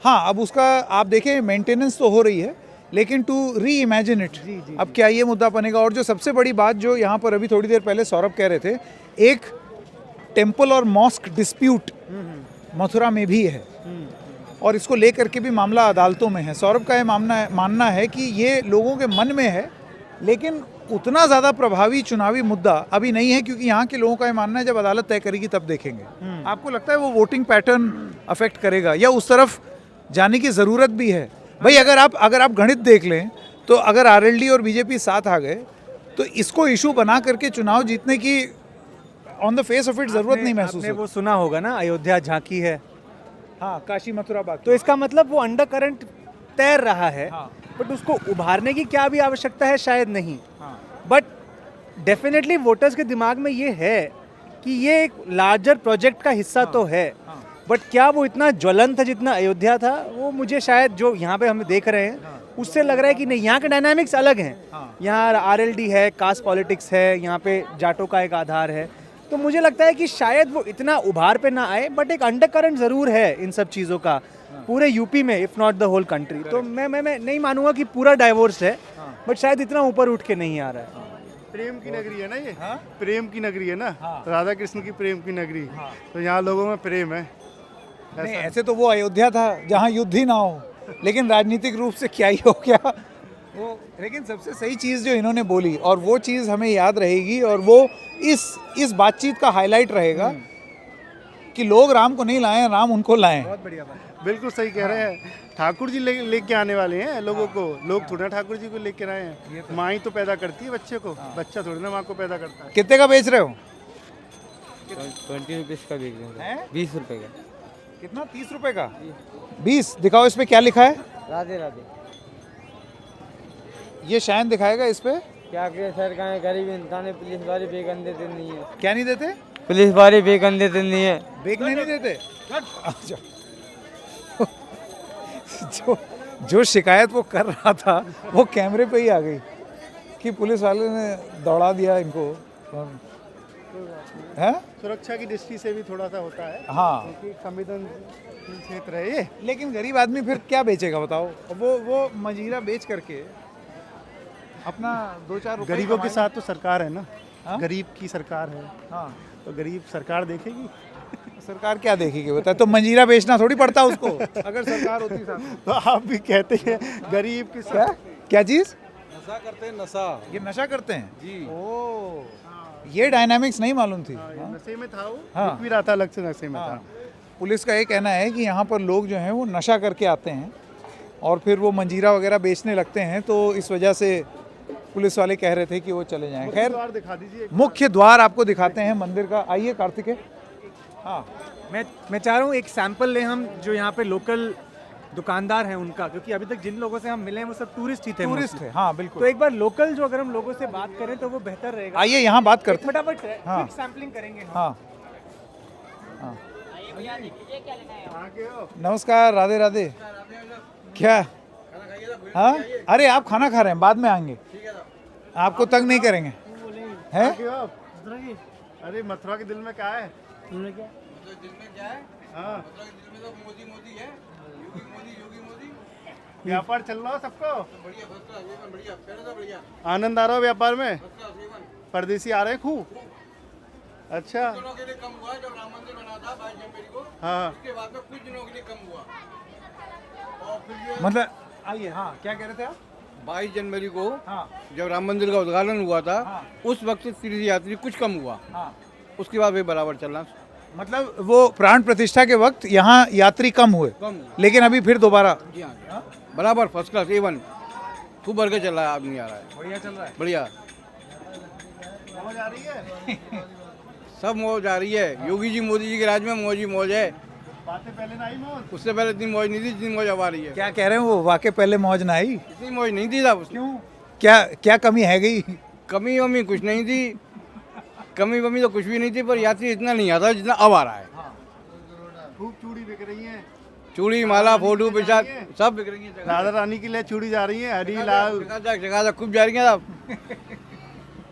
हाँ, अब उसका आप देखें मेंटेनेंस तो हो रही है, लेकिन टू री इमेजिन इट, अब क्या ये मुद्दा बनेगा। और जो सबसे बड़ी बात जो यहाँ पर अभी थोड़ी देर पहले सौरभ कह रहे थे, एक टेम्पल और मॉस्क डिस्प्यूट मथुरा में भी है और इसको लेकर के भी मामला अदालतों में है। सौरभ का ये मानना है कि ये लोगों के मन में है लेकिन उतना ज़्यादा प्रभावी चुनावी मुद्दा अभी नहीं है, क्योंकि यहाँ के लोगों का ये मानना है जब अदालत तय करेगी तब देखेंगे। आपको लगता है वो वोटिंग पैटर्न अफेक्ट करेगा या उस तरफ जाने की ज़रूरत भी है? भाई अगर आप गणित देख लें तो अगर आरएलडी और बीजेपी साथ आ गए तो इसको इशू बना करके चुनाव जीतने की on the face of it ज़रूरत नहीं महसूस आपने होती। वो सुना होगा ना, अयोध्या झांकी है, हाँ, काशी मथुरा बाकी। तो इसका मतलब वो अंडर करंट तैर रहा है, हाँ। बट उसको उभारने की क्या भी आवश्यकता है, शायद नहीं। हाँ। बट डेफिनेटली वोटर्स के दिमाग में ये है कि ये एक लार्जर प्रोजेक्ट का हिस्सा तो है, बट क्या वो इतना ज्वलंत है जितना अयोध्या था? वो मुझे शायद जो यहाँ पे हम देख रहे हैं उससे लग रहा है कि नहीं, यहाँ के डायनामिक्स अलग हैं। यहाँ आरएलडी है, कास्ट पॉलिटिक्स है, यहाँ पे जाटों का एक आधार है, तो मुझे लगता है कि शायद वो इतना उभार पे ना आए, बट एक अंडरकरंट ज़रूर है इन सब चीज़ों का पूरे यूपी में, if not the whole country. तो मैं नहीं मानूंगा कि पूरा डाइवोर्स है, बट शायद इतना ऊपर उठ के नहीं आ रहा है। प्रेम की नगरी है ना ये, प्रेम की नगरी है ना, राधा कृष्ण की प्रेम की नगरी, तो यहाँ लोगों में प्रेम है। नहीं, ऐसे तो वो अयोध्या था जहाँ युद्ध ही ना हो, लेकिन राजनीतिक रूप से क्या ही हो गया वो। लेकिन सबसे सही चीज़ जो इन्होंने बोली, और वो चीज़ हमें याद रहेगी, और वो इस बातचीत का हाईलाइट रहेगा कि लोग राम को नहीं लाए, राम उनको लाए। बहुत बढ़िया बात। बिल्कुल सही कह रहे हैं, ठाकुर जी लेके आने वाले हैं लोगों को, लोग थोड़ा ठाकुर जी को लेके आए हैं। माँ ही तो पैदा करती है बच्चे को, बच्चा थोड़ी ना माँ को पैदा करता है। कितने का बेच रहे हो? 20 रुपीज़ का बिक रहा हैं? है, 20 रुपये का। कितना? 30 रुपए का? 20 दिखाओ, इस पे क्या लिखा है? राधे राधे। ये शायन दिखाएगा इस पे। क्या करे सर, कहाँ गरीब इंसान है, पुलिस वाले बेगन देते नहीं है। क्या नहीं देते? पुलिस वाले बेगन देते नहीं है। बेचने नहीं देते। अच्छा। जो शिकायत वो कर रहा था वो कैमरे पे ही आ गई कि पुलिस वाले ने दौड़ा दिया इनको। है? सुरक्षा की दृष्टि से भी थोड़ा सा होता है, हाँ, क्योंकि संवेदनशील क्षेत्र है ये। लेकिन गरीब आदमी फिर क्या बेचेगा बताओ? वो मजीरा बेच करके अपना 2-4 रुपए गरीबों के साथ तो सरकार है ना, हाँ? गरीब की सरकार है, हाँ, तो गरीब सरकार देखेगी। सरकार क्या देखेगी बता? तो मंजीरा बेचना थोड़ी पड़ता उसको अगर सरकार होती साथ में। तो आप भी कहते हैं गरीब की क्या क्या चीज? नशा करते हैं, नशा। ये नशा करते हैं जी। ओ, ये डायनामिक्स नहीं मालूम थी। हाँ, नशे में था वो, हाँ। दिख भी रहा था अलग से नशे में हाँ। था। पुलिस का ये कहना है कि यहाँ पर लोग जो हैं वो नशा करके आते हैं और फिर वो मंजीरा वगैरह बेचने लगते हैं, तो इस वजह से पुलिस वाले कह रहे थे कि वो चले जाएं। खैर, द्वार दिखा दीजिए। मुख्य द्वार आपको दिखाते हैं मंदिर का। आइए कार्तिकेय। हाँ, मैं चाह रहा हूँ एक सैंपल लें हम, जो यहाँ पे लोकल दुकानदार हैं उनका, क्योंकि अभी तक जिन लोगों से हम मिले हैं वो सब टूरिस्ट ही थे। Tourist mostly। है। हाँ, तो बिल्कुल। एक बार लोकल जो अगर हम लोगों से बात करें तो वो बेहतर रहेगा। आइए यहाँ बात करते हैं। फटाफट हाँ। क्विक सैम्पलिंग करेंगे हम। हाँ, नमस्कार, राधे राधे। क्या? हाँ, अरे आप खाना खा रहे हैं, बाद में आएंगे, आपको तंग नहीं करेंगे। है? क्यों आप? अरे मथुरा के दिल में क्या है? हाँ, व्यापार चल रहा हो सबको? आनंद आ रहा हो व्यापार में? परदेसी आ रहे हैं खूब? अच्छा। हाँ, मतलब आइए। हाँ, क्या कह रहे थे आप? 22 जनवरी को हाँ, जब राम मंदिर का उद्घाटन हुआ था, हाँ। उस वक्त से तीर्थ यात्री कुछ कम हुआ, हाँ, उसके बाद वे बराबर चलना मतलब वो प्राण प्रतिष्ठा के वक्त यहाँ यात्री कम हुए, कम हुआ। लेकिन अभी फिर दोबारा। जी हाँ, बराबर फर्स्ट क्लास A1 खूब भर के चल रहा है, आदमी आ रहा है, बढ़िया चल रहा है। बढ़िया। समझ आ रही है? सब मौज आ रही है, योगी जी मोदी जी के राज में मौज ही मौज है। बातें पहले ना आई मौज। उससे पहले इतनी मौज नहीं थी जितनी मौज अब आ रही है। क्या कह रहे हैं वो? वाकई पहले मौज ना आई? इतनी मौज नहीं थी साहब। क्यों? क्या कमी है गई? कमी वमी कुछ नहीं थी, कमी वमी तो कुछ भी नहीं थी, पर यात्री इतना नहीं आता जितना अब आ रहा है। खूब चूड़ी बिक रही है, चूड़ी माला फोटो पेशा सब बिक रही है। राधा रानी के लिए चूड़ी जा रही है, हरी लाल। जगह खूब जा रही है साहब।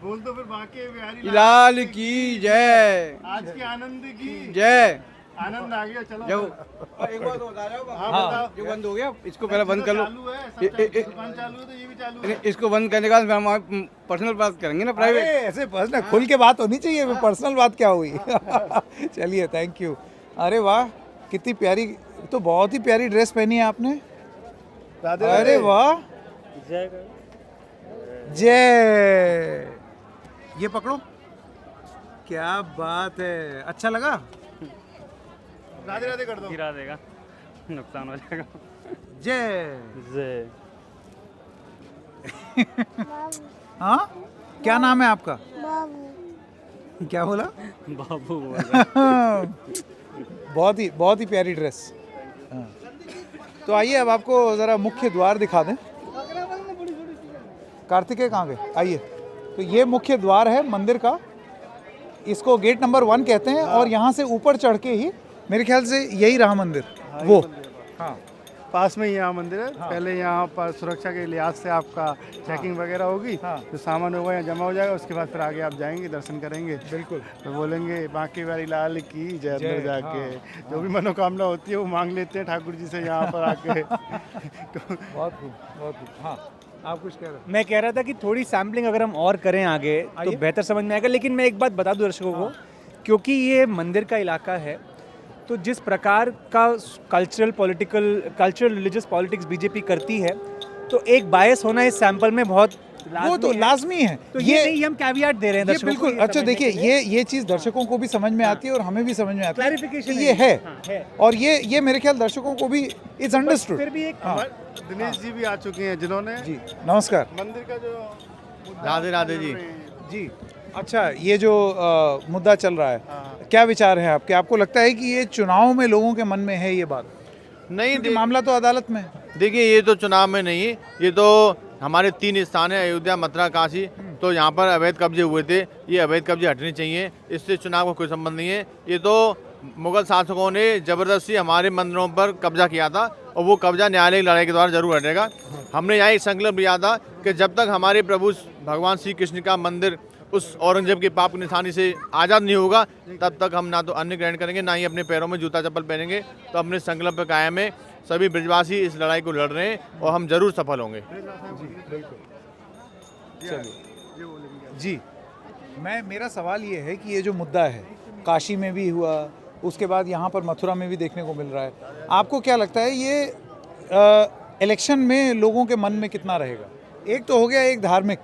बोल तो फिर बाकी बिहारी लाल की जय, आज की आनंद की जय। आनंद आ गया। चलो जब एक बात बता रहा हूँ, हाँ, बताओ। जो बंद हो गया इसको पहले बंद कर लो। चालू है, सब दुकान चालू है तो ये भी चालू है। इसको बंद करने के बाद हम पर्सनल बात करेंगे ना, अरे प्राइवेट। ऐसे पर्सनल खुल के बात होनी चाहिए, पर्सनल बात क्या हुई? चलिए, थैंक यू। अरे वाह, कितनी प्यारी, तो बहुत ही प्यारी ड्रेस पहनी है आपने। राधे अरे वाह, जय। ये पकड़ो, क्या बात है, अच्छा लगा? राधे राधे कर दो। गिरा देगा, नुकसान हो जाएगा। जय। जय। हाँ, क्या नाम है आपका? बाबू। क्या बोला? बाबू बहुत ही प्यारी ड्रेस। हाँ। तो आइए अब आपको ज़रा मुख्य द्वार दिखा दें। कार्तिकेय कहाँ गए? आइए, तो ये मुख्य द्वार है मंदिर का, इसको गेट नंबर 1 कहते हैं। और यहाँ से ऊपर चढ़ के ही मेरे ख्याल से यही रहा मंदिर। वो हाँ, पास में ही यहाँ मंदिर है। पहले यहाँ पर सुरक्षा के लिहाज से आपका चेकिंग वगैरह होगी। जो सामान होगा यहाँ जमा हो जाएगा, उसके बाद फिर आगे आप जाएंगे, दर्शन करेंगे। बिल्कुल। तो बोलेंगे बांके वाली लाल की जय, अंदर जाके जो भी मनोकामना होती है वो मांग लेते हैं ठाकुर जी से यहाँ पर आके। बहुत खूब, बहुत खूब। हाँ, आप कुछ कह रहे हैं? मैं कह रहा था कि थोड़ी सैम्पलिंग अगर हम और करें आगे तो बेहतर समझ में आएगा। लेकिन मैं एक बात बता दूं दर्शकों को, क्योंकि ये मंदिर का इलाका है, तो जिस प्रकार का कल्चरल रिलीजियस पॉलिटिक्स बीजेपी करती है, तो एक बायस होना इस सैंपल में बहुत वो तो लाजमी है। तो ये नहीं हम कैवियाट दे रहे हैं ये दर्शकों को, बिल्कुल। ये अच्छा समझने देखिए, के लिए। ये चीज़ दर्शकों को भी समझ में आती है और हमें भी समझ में आती है Clarification कि ये है। है। हाँ, है। और ये मेरे ख्याल दर्शकों को भी इट्स अंडरस्टूड। फिर भी एक दिनेश जी भी आ चुके हैं जिन्होंने जी नमस्कार। मंदिर का जो राधे राधे जी। जी अच्छा, ये जो मुद्दा चल रहा है, क्या विचार है आपके? आपको लगता है कि ये चुनाव में लोगों के मन में है ये बात? नहीं, क्योंकि मामला तो अदालत में है। देखिए ये तो चुनाव में नहीं, ये तो हमारे 3 स्थान है, अयोध्या, मथुरा, काशी। तो यहाँ पर अवैध कब्जे हुए थे, ये अवैध कब्जे हटने चाहिए, इससे चुनाव का कोई संबंध नहीं है। ये तो मुगल शासकों ने जबरदस्ती हमारे मंदिरों पर कब्जा किया था और वो कब्जा न्यायालय की लड़ाई के द्वारा जरूर हटेगा। हमने यहाँ एक संकल्प लिया था कि जब तक हमारे प्रभु भगवान श्री कृष्ण का मंदिर उस औरंगजेब के पाप निशानी से आज़ाद नहीं होगा, तब तक हम ना तो अन्न ग्रहण करेंगे, ना ही अपने पैरों में जूता चप्पल पहनेंगे। तो अपने संकल्प पे कायम है, सभी ब्रजवासी इस लड़ाई को लड़ रहे हैं और हम जरूर सफल होंगे। जी, मेरा सवाल ये है कि ये जो मुद्दा है, काशी में भी हुआ, उसके बाद यहाँ पर मथुरा में भी देखने को मिल रहा है, आपको क्या लगता है ये इलेक्शन में लोगों के मन में कितना रहेगा? एक तो हो गया एक धार्मिक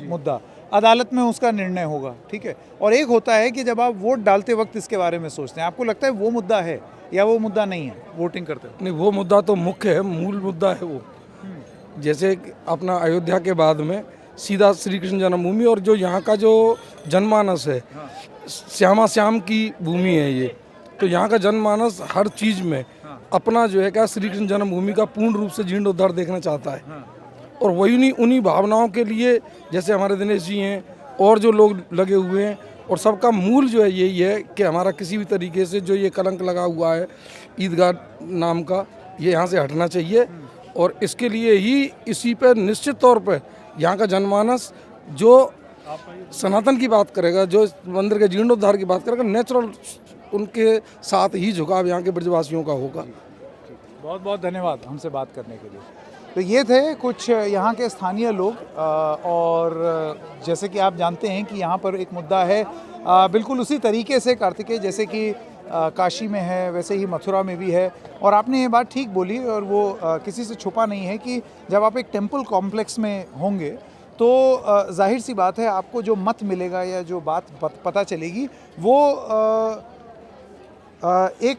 मुद्दा, अदालत में उसका निर्णय होगा, ठीक है, और एक होता है कि जब आप वोट डालते वक्त इसके बारे में सोचते हैं, आपको लगता है वो मुद्दा है या वो मुद्दा नहीं है वोटिंग करते हो? नहीं, वो मुद्दा तो मुख्य है, मूल मुद्दा है वो। जैसे अपना अयोध्या के बाद में सीधा श्री कृष्ण जन्मभूमि, और जो यहाँ का जो जनमानस है, श्यामा श्याम की भूमि है ये, तो यहाँ का जनमानस हर चीज़ में अपना जो है क्या श्री कृष्ण जन्मभूमि का पूर्ण रूप से जीर्णोद्धार देखना चाहता है। और वही उन्हीं भावनाओं के लिए जैसे हमारे दिनेश जी हैं और जो लोग लगे हुए हैं, और सबका मूल जो है यही है कि हमारा किसी भी तरीके से जो ये कलंक लगा हुआ है ईदगाह नाम का, ये यहाँ से हटना चाहिए। और इसके लिए ही इसी पर निश्चित तौर पर यहाँ का जनमानस जो सनातन की बात करेगा, जो मंदिर के जीर्णोद्धार की बात करेगा, नेचुरल उनके साथ ही झुकाव यहाँ के ब्रजवासियों का होगा। बहुत बहुत धन्यवाद हमसे बात करने के लिए। तो ये थे कुछ यहाँ के स्थानीय लोग, और जैसे कि आप जानते हैं कि यहाँ पर एक मुद्दा है बिल्कुल उसी तरीके से कार्तिकेय जैसे कि काशी में है, वैसे ही मथुरा में भी है। और आपने ये बात ठीक बोली, और वो किसी से छुपा नहीं है कि जब आप एक टेम्पल कॉम्प्लेक्स में होंगे तो जाहिर सी बात है आपको जो मत मिलेगा या जो बात पता चलेगी वो एक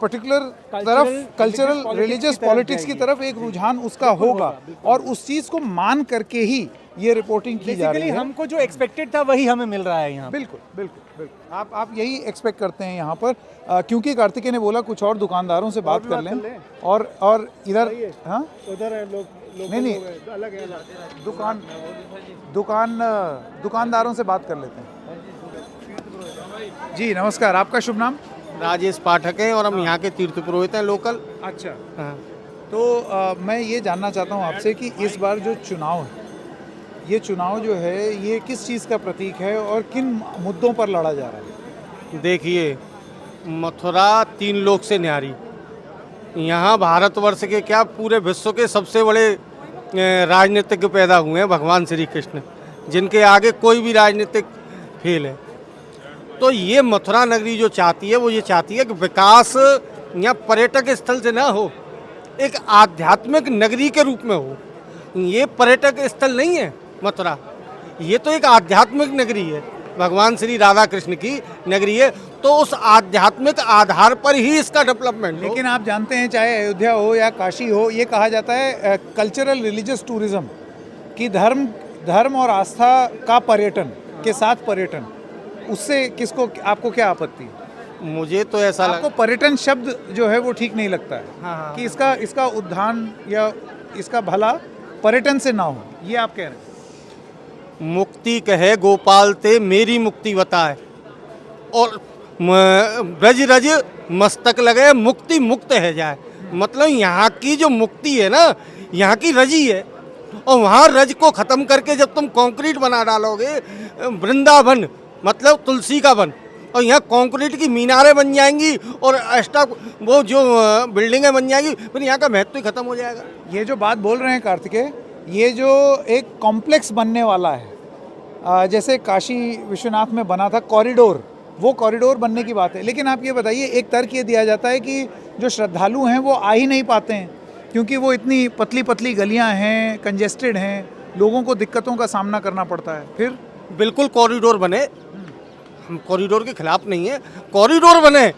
पर्टिकुलर तरफ कल्चरल रिलीजियस पॉलिटिक्स की तरफ एक रुझान उसका होगा, और उस चीज़ को मान करके ही ये रिपोर्टिंग की जा रही है। हमको जो एक्सपेक्टेड था वही हमें मिल रहा है यहाँ। बिल्कुल बिल्कुल बिल्कुल, आप यही एक्सपेक्ट करते हैं यहाँ पर, क्योंकि कार्तिकेय ने बोला कुछ और दुकानदारों से बात कर लें, और इधर हाँ उधर है लोग नहीं अलग है, दुकानदारों से बात कर लेते हैं। जी नमस्कार, आपका शुभ नाम? राजेश पाठक है और हम यहाँ के तीर्थ पुरोहित हैं, लोकल। अच्छा, तो मैं ये जानना चाहता हूँ आपसे कि इस बार जो चुनाव है, ये चुनाव जो है ये किस चीज़ का प्रतीक है और किन मुद्दों पर लड़ा जा रहा है? देखिए, मथुरा 3 लोक से न्यारी, यहाँ भारतवर्ष के क्या पूरे विश्व के सबसे बड़े राजनीतिज्ञ पैदा हुए हैं, भगवान श्री कृष्ण, जिनके आगे कोई भी राजनीतिक फेल है। तो ये मथुरा नगरी जो चाहती है वो ये चाहती है कि विकास यहाँ पर्यटक स्थल से ना हो, एक आध्यात्मिक नगरी के रूप में हो। ये पर्यटक स्थल नहीं है मथुरा, ये तो एक आध्यात्मिक नगरी है, भगवान श्री राधा कृष्ण की नगरी है। तो उस आध्यात्मिक आधार पर ही इसका डेवलपमेंट हो। लेकिन आप जानते हैं चाहे अयोध्या हो या काशी हो, ये कहा जाता है कल्चरल रिलीजियस टूरिज्म कि धर्म और आस्था का पर्यटन के साथ पर्यटन, उससे किसको आपको क्या आपत्ति है? मुझे तो ऐसा आपको पर्यटन शब्द जो है वो ठीक नहीं लगता है हाँ। कि इसका उद्धान या इसका भला पर्यटन से ना हो, ये आप कह रहे हैं। मुक्ति कहे गोपाल ते मेरी मुक्ति बताए, और ब्रज रज मस्तक लगे मुक्ति मुक्त है जाए। मतलब यहाँ की जो मुक्ति है ना, यहाँ की रजी है, और वहाँ रज को ख़त्म करके जब तुम कंक्रीट बना डालोगे, वृंदावन मतलब तुलसी का वन, और यहाँ कंक्रीट की मीनारें बन जाएंगी और एक्स्ट्रा वो जो बिल्डिंगें बन जाएंगी, फिर यहाँ का महत्व ही खत्म हो जाएगा। ये जो बात बोल रहे हैं कार्तिकेय, ये जो एक कॉम्प्लेक्स बनने वाला है, जैसे काशी विश्वनाथ में बना था कॉरिडोर, वो कॉरिडोर बनने की बात है। लेकिन आप ये बताइए, एक तर्क ये दिया जाता है कि जो श्रद्धालु हैं वो आ ही नहीं पाते हैं क्योंकि वो इतनी पतली पतली गलियां हैं, कंजेस्टेड हैं, लोगों को दिक्कतों का सामना करना पड़ता है। फिर बिल्कुल कॉरिडोर बने, हम कॉरिडोर के खिलाफ नहीं है, कॉरिडोर बने,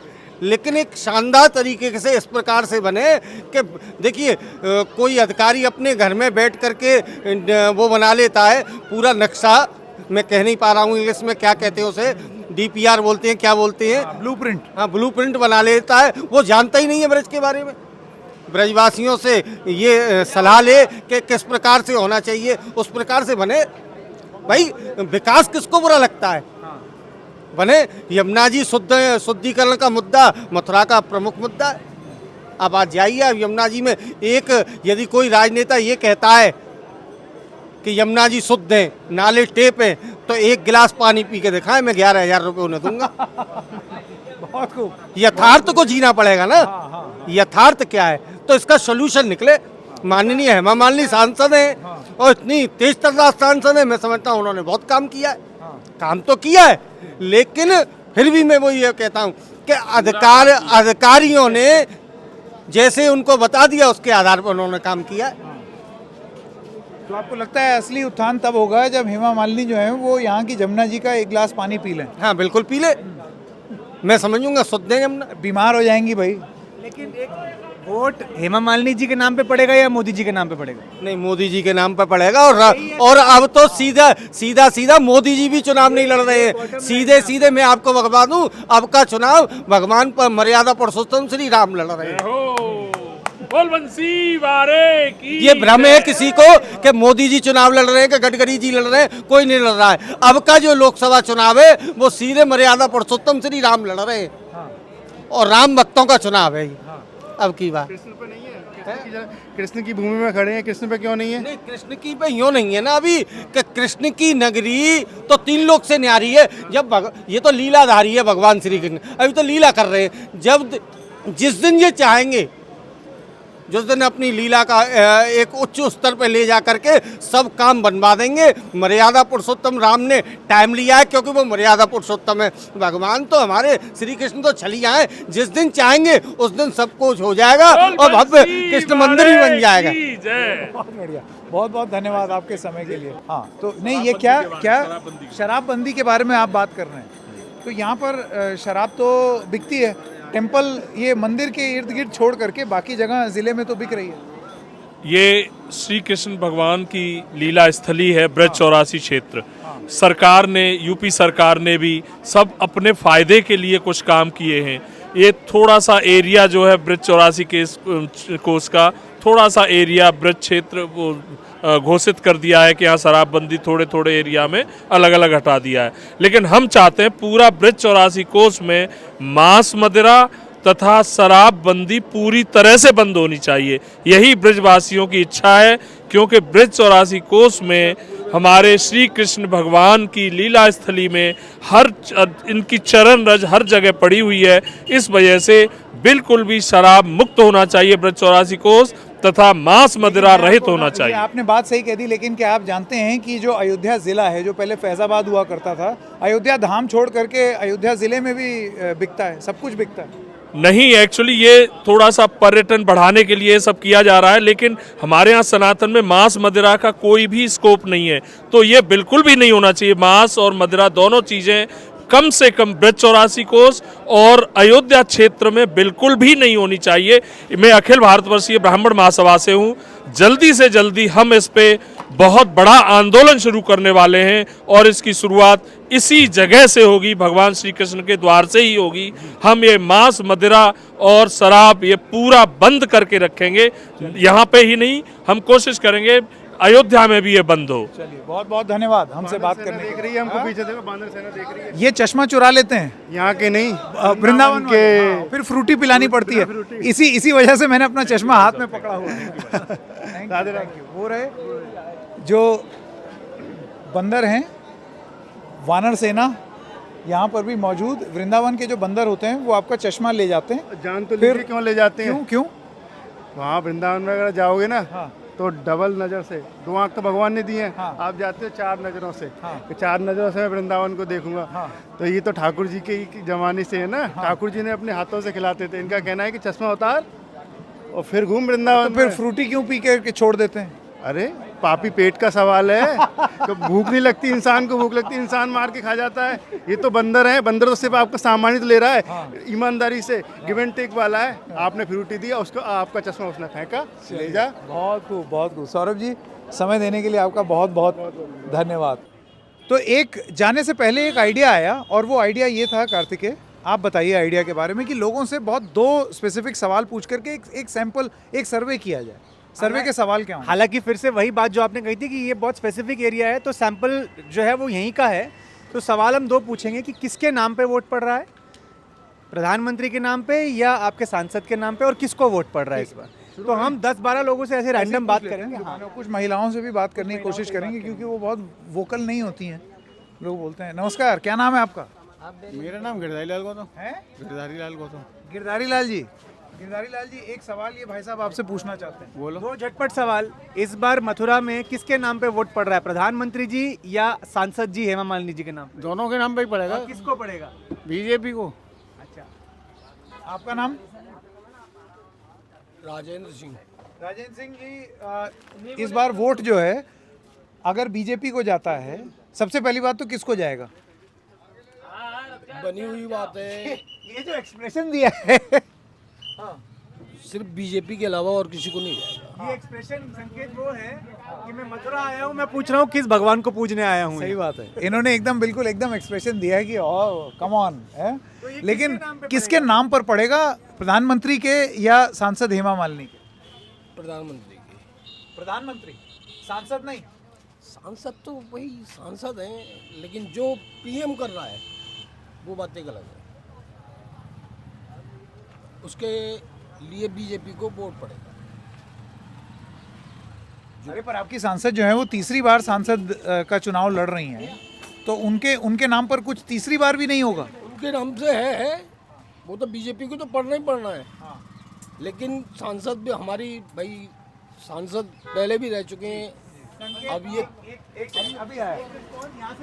लेकिन एक शानदार तरीके से इस प्रकार से बने कि देखिए कोई अधिकारी अपने घर में बैठ करके वो बना लेता है पूरा नक्शा, मैं कह नहीं पा रहा हूँ इंग्लिश में क्या कहते हैं उसे, DPR बोलते हैं, क्या बोलते हैं, ब्लूप्रिंट। हाँ, ब्लूप्रिंट बना लेता है, वो जानता ही नहीं है ब्रज के बारे में। ब्रजवासियों से ये सलाह ले कि किस प्रकार से होना चाहिए, उस प्रकार से बने। भाई विकास किसको बुरा लगता है, बने। यमुना जी शुद्धिकरण का मुद्दा मथुरा का प्रमुख मुद्दा है। अब आज जाइए, अब यमुना जी में एक यदि कोई राजनेता ये कहता है कि यमुना जी शुद्ध हैं, नाले टेप हैं, तो एक गिलास पानी पी के दिखाएं, मैं 11,000 रुपये उन्हें दूंगा। बहुत खूब। यथार्थ को जीना पड़ेगा ना, यथार्थ क्या है, तो इसका सोल्यूशन निकले। माननीय हेमा मालिनी सांसद हैं और इतनी तेज तर्रार सांसद है, मैं समझता हूँ उन्होंने बहुत काम किया है, काम तो किया है, लेकिन फिर भी मैं वो ये कहता हूँ कि अधिकारियों ने जैसे उनको बता दिया उसके आधार पर उन्होंने काम किया है। तो आपको लगता है असली उत्थान तब होगा जब हेमा मालिनी जो है वो यहाँ की जमुना जी का एक गिलास पानी पी लें? हाँ बिल्कुल पी ले, मैं समझूंगा शुद्ध है यमुना। बीमार हो जाएंगी भाई। लेकिन एक वोट हेमा मालिनी जी के नाम पे पड़ेगा या मोदी जी के नाम पे पड़ेगा? नहीं, मोदी जी के नाम पे पड़ेगा। और अब तो सीधा मोदी जी भी चुनाव नहीं लड़ रहे हैं, सीधे मैं आपको बता दूं, अब का चुनाव भगवान पर मर्यादा पुरुषोत्तम श्री राम लड़ रहे हैं। ये भ्रम है किसी को कि मोदी जी चुनाव लड़ रहे हैं कि गडकरी जी लड़ रहे हैं, कोई नहीं लड़ रहा है। अब का जो लोकसभा चुनाव है वो सीधे मर्यादा पुरुषोत्तम श्री राम लड़ रहे हैं, और राम भक्तों का चुनाव है। अब की बात कृष्ण पे नहीं है, कृष्ण की भूमि में खड़े हैं, कृष्ण पे क्यों नहीं है? नहीं, कृष्ण की पे यूँ नहीं है ना अभी कि कृष्ण की नगरी तो 3 लोक से न्यारी है। जब ये तो लीलाधारी है भगवान श्री कृष्ण, अभी तो लीला कर रहे हैं। जब जिस दिन ये चाहेंगे, जिस दिन अपनी लीला का एक उच्च स्तर पर ले जा करके सब काम बनवा देंगे। मर्यादा पुरुषोत्तम राम ने टाइम लिया है क्योंकि वो मर्यादा पुरुषोत्तम है। भगवान तो हमारे श्री कृष्ण तो छलिया हैं, जिस दिन चाहेंगे उस दिन सब कुछ हो जाएगा और भव्य कृष्ण मंदिर भी बन जाएगा। बहुत बढ़िया, बहुत बहुत धन्यवाद आपके समय के लिए। हाँ, तो नहीं ये क्या शराबबंदी के बारे में आप बात कर रहे हैं, तो यहाँ पर शराब तो बिकती है, टेम्पल ये मंदिर के इर्द गिर्द छोड़ करके बाकी जगह जिले में तो बिक रही है। ये श्री कृष्ण भगवान की लीला स्थली है ब्रज 84 क्षेत्र। सरकार ने, यूपी सरकार ने भी सब अपने फायदे के लिए कुछ काम किए हैं। ये थोड़ा सा एरिया जो है ब्रज 84 कोस का थोड़ा सा एरिया ब्रज क्षेत्र घोषित कर दिया है कि यहाँ शराबबंदी थोड़े थोड़े एरिया में अलग अलग हटा दिया है। लेकिन हम चाहते हैं पूरा ब्रज 84 कोस में मांस मदिरा तथा शराबबंदी पूरी तरह से बंद होनी चाहिए। यही ब्रजवासियों की इच्छा है, क्योंकि ब्रज 84 कोस में हमारे श्री कृष्ण भगवान की लीला स्थली में हर इनकी चरण रज हर जगह पड़ी हुई है। इस वजह से बिल्कुल भी शराब मुक्त होना चाहिए ब्रज 84 कोस, तथा मांस मदिरा रहित होना चाहिए। आपने बात सही कह दी, लेकिन क्या आप जानते हैं कि जो अयोध्या जिला है, जो पहले फैजाबाद हुआ करता था, अयोध्या धाम छोड़ करके अयोध्या जिले में भी बिकता है, सब कुछ बिकता है। नहीं, एक्चुअली ये थोड़ा सा पर्यटन बढ़ाने के लिए सब किया जा रहा है, लेकिन हमारे यहाँ सनातन में मांस मदिरा का कोई भी स्कोप नहीं है, तो ये बिल्कुल भी नहीं होना चाहिए। मांस और मदिरा दोनों चीज़ें कम से कम ब्रज 84 कोस और अयोध्या क्षेत्र में बिल्कुल भी नहीं होनी चाहिए। मैं अखिल भारतवर्षीय ब्राह्मण महासभा से हूँ, जल्दी से जल्दी हम इस पे बहुत बड़ा आंदोलन शुरू करने वाले हैं और इसकी शुरुआत इसी जगह से होगी, भगवान श्री कृष्ण के द्वार से ही होगी। हम ये मांस मदिरा और शराब ये पूरा बंद करके रखेंगे, यहाँ पे ही नहीं, हम कोशिश करेंगे अयोध्या में भी ये बंद हो। चलिए, बहुत बहुत धन्यवाद हमसे बात करने देख रही है हमको, पीछे देखो बानर सेना देख रही है। ये चश्मा चुरा लेते हैं यहाँ के नहीं, वृंदावन के के, फिर फ्रूटी पिलानी पड़ती है, इसी वजह से मैंने अपना चश्मा हाथ में पकड़ा हुआ है। Thank you. वो रहे जो बंदर हैं, वानर सेना यहाँ पर भी मौजूद। वृंदावन के जो बंदर होते हैं वो आपका चश्मा ले जाते हैं। जान तो लीजिए क्यों ले जाते हैं? क्यों? वहाँ वृंदावन में अगर जाओगे ना तो डबल नज़र से, 2 आँख तो भगवान ने दी हैं, आप जाते हो 4 नज़रों से, तो 4 नज़रों से मैं वृंदावन को देखूंगा। तो ये तो ठाकुर जी के जमाने से है ना, ठाकुर जी ने अपने हाथों से खिलाते थे। इनका कहना है कि चश्मा उतार और फिर घूम वृंदावन। तो फिर फ्रूटी क्यों पी के छोड़ देते हैं? अरे पापी पेट का सवाल है, तो भूख नहीं लगती इंसान को, भूख लगती इंसान मार के खा जाता है। ये तो बंदर है, बंदर तो सिर्फ आपका सामान ही तो ले रहा है, ईमानदारी से गिव एंड टेक वाला है। आपने फ्रूटी दिया उसको, आपका चश्मा उसने फेंका, ले जा। बहुत खूब, बहुत खूब। सौरभ जी, समय देने के लिए आपका बहुत बहुत धन्यवाद। तो एक जाने से पहले एक आइडिया आया, और वो आइडिया ये था, कार्तिकेय आप बताइए आइडिया के बारे में, कि लोगों से बहुत 2 स्पेसिफिक सवाल पूछ करके एक सैंपल, एक सर्वे किया जाए। सर्वे के सवाल क्या होंगे? हालांकि फिर से वही बात जो आपने कही थी कि ये बहुत स्पेसिफिक एरिया है, तो सैंपल जो है वो यहीं का है। तो सवाल हम 2 पूछेंगे कि किसके नाम पे वोट पड़ रहा है, प्रधानमंत्री के नाम पे या आपके सांसद के नाम पे, और किसको वोट पड़ रहा है इस बार। तो हम 10-12 लोगों से ऐसे रैंडम बात करेंगे। कुछ महिलाओं से भी बात करने की कोशिश करेंगे, क्योंकि वो बहुत वोकल नहीं होती हैं, लोग बोलते हैं। नमस्कार, क्या नाम है आपका? मेरा नाम गिरधारी लाल गौतम है। गिरधारी लाल गौतम। गिरधारी लाल जी, गिरधारी लाल जी, एक सवाल ये भाई साहब आपसे पूछना चाहते हैं। बोलो। 2 झटपट सवाल। इस बार मथुरा में किसके नाम पे वोट पड़ रहा है, प्रधानमंत्री जी या सांसद जी हेमा मालिनी जी के नाम पे? दोनों के नाम पे ही पड़ेगा। किसको पड़ेगा? बीजेपी को। अच्छा, आपका नाम? राजेंद्र सिंह। राजेंद्र सिंह जी, इस बार वोट जो है अगर बीजेपी को जाता है, सबसे पहली बात तो किसको जाएगा? बनी हुई बात है। ये जो एक्सप्रेशन दिया है सिर्फ बीजेपी के अलावा और किसी को नहीं जाएगा। ये एक्सप्रेशन संकेत वो है कि मैं मथुरा आया हूँ, मैं पूछ रहा हूँ किस भगवान को पूजने आया हूँ। सही बात है, इन्होंने एकदम बिल्कुल एकदम एक्सप्रेशन दिया है कि कम ऑन है। लेकिन किसके नाम पर पड़ेगा, प्रधानमंत्री के या सांसद हेमा मालिनी के? प्रधानमंत्री की। प्रधानमंत्री, सांसद नहीं। सांसद तो वही सांसद हैं, लेकिन जो पीएम कर रहा है वो बातें गलत है, उसके लिए बीजेपी को वोट पड़ेगा। अरे पर आपकी सांसद जो है वो 3री बार सांसद का चुनाव लड़ रही हैं, तो उनके नाम पर कुछ 3री बार भी नहीं होगा? उनके नाम से है, वो तो बीजेपी को तो पढ़ना ही पड़ना है। लेकिन सांसद भी हमारी भाई सांसद पहले भी रह चुके हैं, अब ये अभी आया।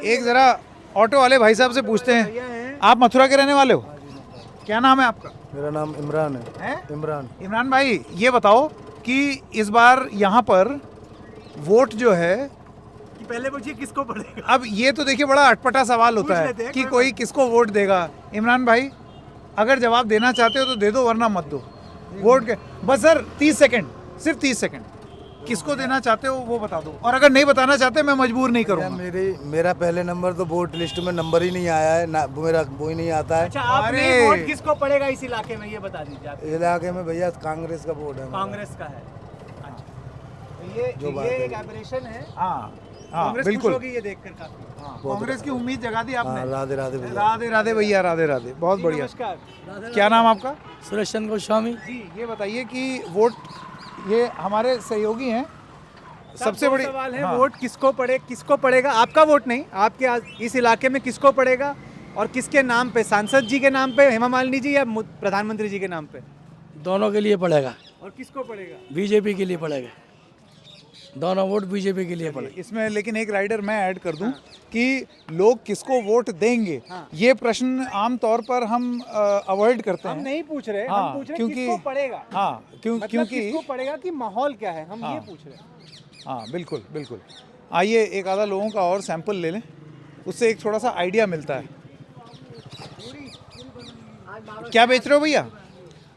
एक जरा ऑटो वाले भाई साहब से पूछते हैं, आप मथुरा के रहने वाले हो? क्या नाम है आपका? मेरा नाम इमरान है। इमरान। इमरान भाई, ये बताओ कि इस बार यहाँ पर वोट जो है, कि पहले पूछिए किसको पड़ेगा। अब ये तो देखिए बड़ा अटपटा सवाल होता है कि कोई किसको वोट देगा। इमरान भाई, अगर जवाब देना चाहते हो तो दे दो, वरना मत दो। वोट के बस सर 30 सेकंड, सिर्फ 30 सेकंड, किसको देना चाहते हो वो बता दो, और अगर नहीं बताना चाहते मैं मजबूर नहीं करूँगा। मेरा पहले नंबर तो वोट लिस्ट में नंबर ही नहीं आया है ना, मेरा वो ही नहीं आता है। अच्छा, आपने वोट किसको पड़ेगा इस इलाके में, ये बता दीजिए आप। इलाके में भैया कांग्रेस का वोट है। कांग्रेस का है। अच्छा, तो ये एक एबरेशन है। हाँ, कांग्रेस बिल्कुल खुश होगी ये देखकर काफी। कांग्रेस की उम्मीद जगा दी आपने। राधे राधे भैया। राधे राधे भैया, राधे राधे, बहुत बढ़िया। नमस्कार, क्या नाम आपका? सुरेश चंद्र गोस्वामी जी, ये बताइए कि वोट, ये हमारे सहयोगी हैं, सबसे बड़ी सवाल है, वोट किसको पड़ेगा? आपका वोट नहीं, आपके इस इलाके में किसको पड़ेगा और किसके नाम पे, सांसद जी के नाम पे, हेमा मालिनी जी, या प्रधानमंत्री जी के नाम पे? दोनों के लिए पड़ेगा। और किसको पड़ेगा? बीजेपी के लिए पड़ेगा। दोनों वोट बीजेपी के लिए पड़े। इसमें लेकिन एक राइडर मैं ऐड कर दूं कि लोग किसको वोट देंगे, ये प्रश्न आम तौर पर हम अवॉइड करते हैं। हम नहीं पूछ रहे, हाँ, हम पूछ रहे क्योंकि किसको पड़ेगा। हाँ, मतलब क्योंकि किसको पड़ेगा कि माहौल क्या है, हम हाँ, ये पूछ रहे हैं। हाँ बिल्कुल बिल्कुल। आइए एक आधा लोगों का और सैंपल ले लें, उससे एक थोड़ा सा आइडिया मिलता है। क्या बेच रहे हो भैया?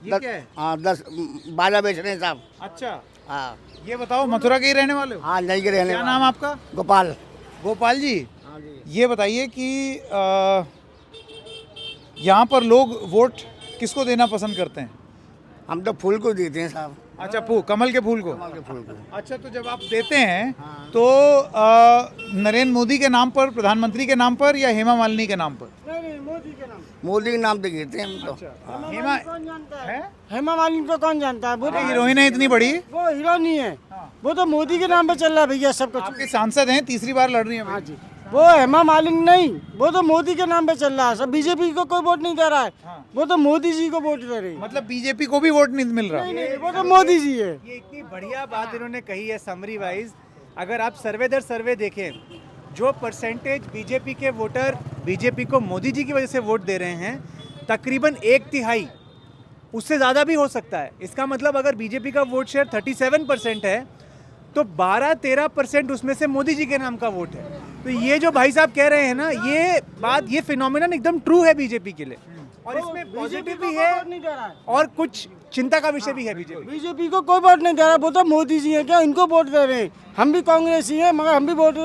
ये क्या है? हाँ 10-12 बेच रहे हैं साहब। अच्छा, हाँ ये बताओ, मथुरा के ही रहने वाले हो? हाँ नहीं के रहने क्या वाले। नाम आपका? गोपाल। गोपाल जी, ये बताइए कि यहाँ पर लोग वोट किसको देना पसंद करते हैं? हम तो फूल को देते हैं साहब। अच्छा, कमल के फूल को। फूल को। अच्छा, तो जब आप देते हैं तो नरेंद्र मोदी के नाम पर, प्रधानमंत्री के नाम पर, या हेमा मालिनी के नाम पर? मोदी के नाम पे देते हैं हम तो। हेमा है? हेमा मालिनी को कौन जानता है? वो तो हीरोइन है इतनी बड़ी। वो हीरो नहीं है, वो तो मोदी के नाम पे चल रहा है भैया सब कुछ। आपके सांसद हैं, तीसरी बार लड़ रही हैं। हाँ जी, वो हेमा मालिनी नहीं, वो तो मोदी के नाम पे चल रहा है। सब बीजेपी को कोई वोट नहीं दे रहा है, वो तो मोदी जी को वोट दे रही है। मतलब बीजेपी को भी वोट नहीं मिल रहा? नहीं, वो तो मोदी जी है। ये इतनी बढ़िया बात इन्होंने कही है समरी वाइज। अगर आप सर्वे दर सर्वे देखें, जो परसेंटेज बीजेपी के वोटर बीजेपी को मोदी जी की वजह से वोट दे रहे हैं, तकरीबन 1/3, उससे ज़्यादा भी हो सकता है। इसका मतलब अगर बीजेपी का वोट शेयर 37% है तो 12-13% उसमें से मोदी जी के नाम का वोट है। तो ये जो भाई साहब कह रहे हैं ना, ये बात, ये फिनोमिनन एकदम ट्रू है बीजेपी के लिए, और इसमें पॉजिटिव भी है नहीं दे रहा है, और कुछ चिंता का विषय भी है। बीजेपी को कोई वोट नहीं दे रहा, वो तो मोदी जी है। क्या इनको वोट दे रहे हैं? हम भी कांग्रेसी हैं, मगर हम भी वोट